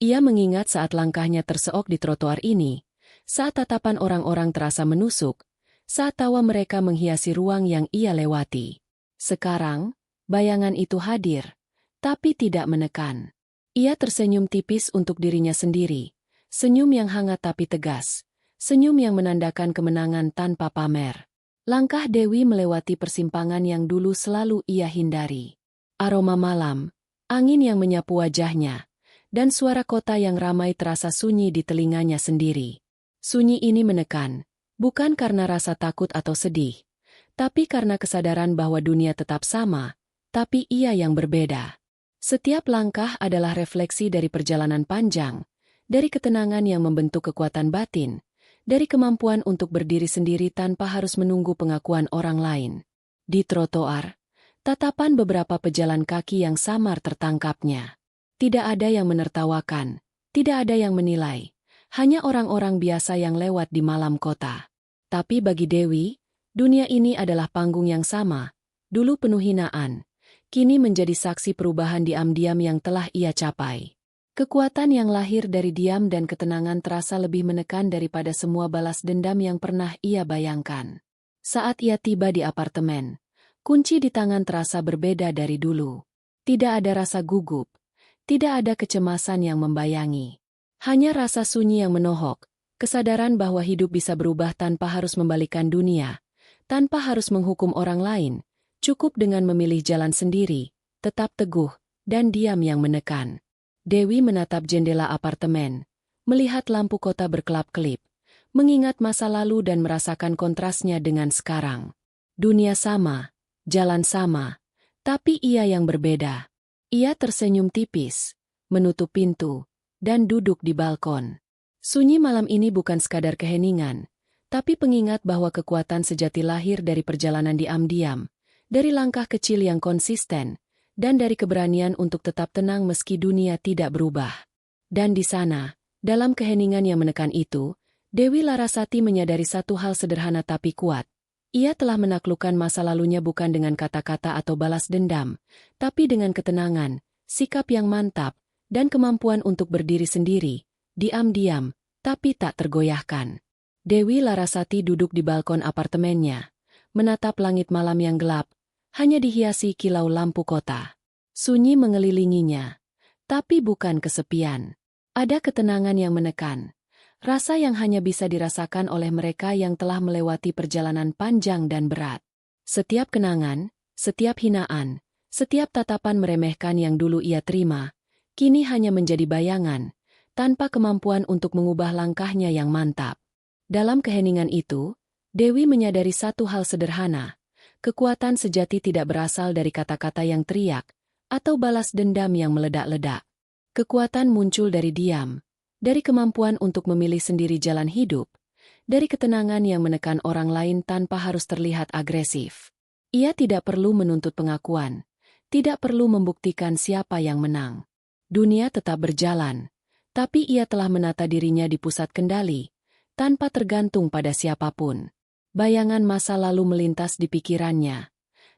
Ia mengingat saat langkahnya terseok di trotoar ini, saat tatapan orang-orang terasa menusuk, saat tawa mereka menghiasi ruang yang ia lewati. Sekarang, bayangan itu hadir, tapi tidak menekan. Ia tersenyum tipis untuk dirinya sendiri, senyum yang hangat tapi tegas, senyum yang menandakan kemenangan tanpa pamer. Langkah Dewi melewati persimpangan yang dulu selalu ia hindari. Aroma malam, angin yang menyapu wajahnya, dan suara kota yang ramai terasa sunyi di telinganya sendiri. Sunyi ini menekan, bukan karena rasa takut atau sedih, tapi karena kesadaran bahwa dunia tetap sama, tapi ia yang berbeda. Setiap langkah adalah refleksi dari perjalanan panjang, dari ketenangan yang membentuk kekuatan batin, dari kemampuan untuk berdiri sendiri tanpa harus menunggu pengakuan orang lain. Di trotoar, tatapan beberapa pejalan kaki yang samar tertangkapnya. Tidak ada yang menertawakan, tidak ada yang menilai, hanya orang-orang biasa yang lewat di malam kota. Tapi bagi Dewi, dunia ini adalah panggung yang sama, dulu penuh hinaan, kini menjadi saksi perubahan diam-diam yang telah ia capai. Kekuatan yang lahir dari diam dan ketenangan terasa lebih menekan daripada semua balas dendam yang pernah ia bayangkan. Saat ia tiba di apartemen, kunci di tangan terasa berbeda dari dulu. Tidak ada rasa gugup, tidak ada kecemasan yang membayangi. Hanya rasa sunyi yang menohok, kesadaran bahwa hidup bisa berubah tanpa harus membalikkan dunia, tanpa harus menghukum orang lain. Cukup dengan memilih jalan sendiri, tetap teguh, dan diam yang menekan. Dewi menatap jendela apartemen, melihat lampu kota berkelap-kelip, mengingat masa lalu dan merasakan kontrasnya dengan sekarang. Dunia sama, jalan sama, tapi ia yang berbeda. Ia tersenyum tipis, menutup pintu, dan duduk di balkon. Sunyi malam ini bukan sekadar keheningan, tapi pengingat bahwa kekuatan sejati lahir dari perjalanan diam-diam, dari langkah kecil yang konsisten, dan dari keberanian untuk tetap tenang meski dunia tidak berubah. Dan di sana, dalam keheningan yang menekan itu, Dewi Larasati menyadari satu hal sederhana tapi kuat. Ia telah menaklukkan masa lalunya bukan dengan kata-kata atau balas dendam, tapi dengan ketenangan, sikap yang mantap, dan kemampuan untuk berdiri sendiri, diam-diam, tapi tak tergoyahkan. Dewi Larasati duduk di balkon apartemennya, menatap langit malam yang gelap, hanya dihiasi kilau lampu kota. Sunyi mengelilinginya, tapi bukan kesepian. Ada ketenangan yang menekan, rasa yang hanya bisa dirasakan oleh mereka yang telah melewati perjalanan panjang dan berat. Setiap kenangan, setiap hinaan, setiap tatapan meremehkan yang dulu ia terima, kini hanya menjadi bayangan, tanpa kemampuan untuk mengubah langkahnya yang mantap. Dalam keheningan itu, Dewi menyadari satu hal sederhana. Kekuatan sejati tidak berasal dari kata-kata yang teriak, atau balas dendam yang meledak-ledak. Kekuatan muncul dari diam, dari kemampuan untuk memilih sendiri jalan hidup, dari ketenangan yang menekan orang lain tanpa harus terlihat agresif. Ia tidak perlu menuntut pengakuan, tidak perlu membuktikan siapa yang menang. Dunia tetap berjalan, tapi ia telah menata dirinya di pusat kendali, tanpa tergantung pada siapapun. Bayangan masa lalu melintas di pikirannya,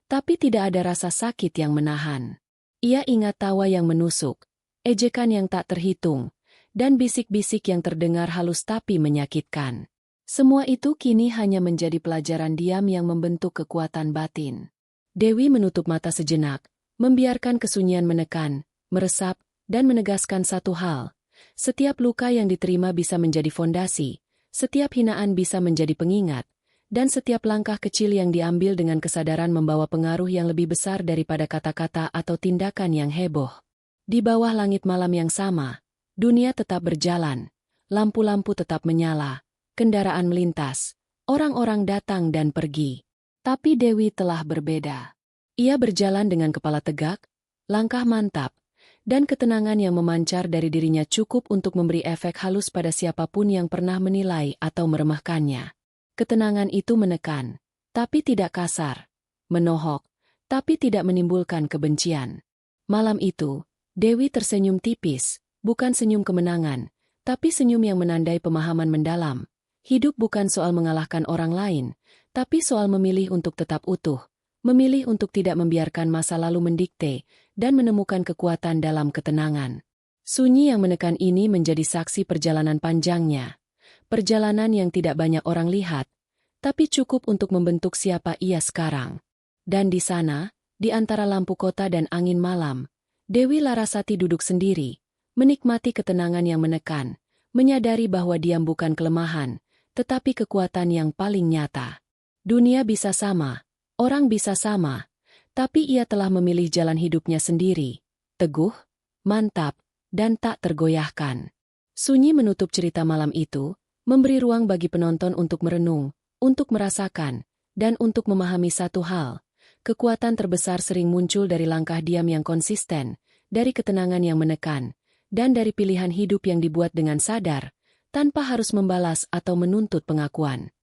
tapi tidak ada rasa sakit yang menahan. Ia ingat tawa yang menusuk, ejekan yang tak terhitung, dan bisik-bisik yang terdengar halus tapi menyakitkan. Semua itu kini hanya menjadi pelajaran diam yang membentuk kekuatan batin. Dewi menutup mata sejenak, membiarkan kesunyian menekan, meresap, dan menegaskan satu hal. Setiap luka yang diterima bisa menjadi fondasi, setiap hinaan bisa menjadi pengingat, dan setiap langkah kecil yang diambil dengan kesadaran membawa pengaruh yang lebih besar daripada kata-kata atau tindakan yang heboh. Di bawah langit malam yang sama, dunia tetap berjalan, lampu-lampu tetap menyala, kendaraan melintas, orang-orang datang dan pergi. Tapi Dewi telah berbeda. Ia berjalan dengan kepala tegak, langkah mantap, dan ketenangan yang memancar dari dirinya cukup untuk memberi efek halus pada siapapun yang pernah menilai atau meremehkannya. Ketenangan itu menekan, tapi tidak kasar, menohok, tapi tidak menimbulkan kebencian. Malam itu, Dewi tersenyum tipis, bukan senyum kemenangan, tapi senyum yang menandai pemahaman mendalam. Hidup bukan soal mengalahkan orang lain, tapi soal memilih untuk tetap utuh, memilih untuk tidak membiarkan masa lalu mendikte, dan menemukan kekuatan dalam ketenangan. Sunyi yang menekan ini menjadi saksi perjalanan panjangnya. Perjalanan yang tidak banyak orang lihat, tapi cukup untuk membentuk siapa ia sekarang. Dan di sana, di antara lampu kota dan angin malam, Dewi Larasati duduk sendiri, menikmati ketenangan yang menekan, menyadari bahwa diam bukan kelemahan, tetapi kekuatan yang paling nyata. Dunia bisa sama, orang bisa sama, tapi ia telah memilih jalan hidupnya sendiri, teguh, mantap, dan tak tergoyahkan. Sunyi menutup cerita malam itu, memberi ruang bagi penonton untuk merenung, untuk merasakan, dan untuk memahami satu hal. Kekuatan terbesar sering muncul dari langkah diam yang konsisten, dari ketenangan yang menekan, dan dari pilihan hidup yang dibuat dengan sadar, tanpa harus membalas atau menuntut pengakuan.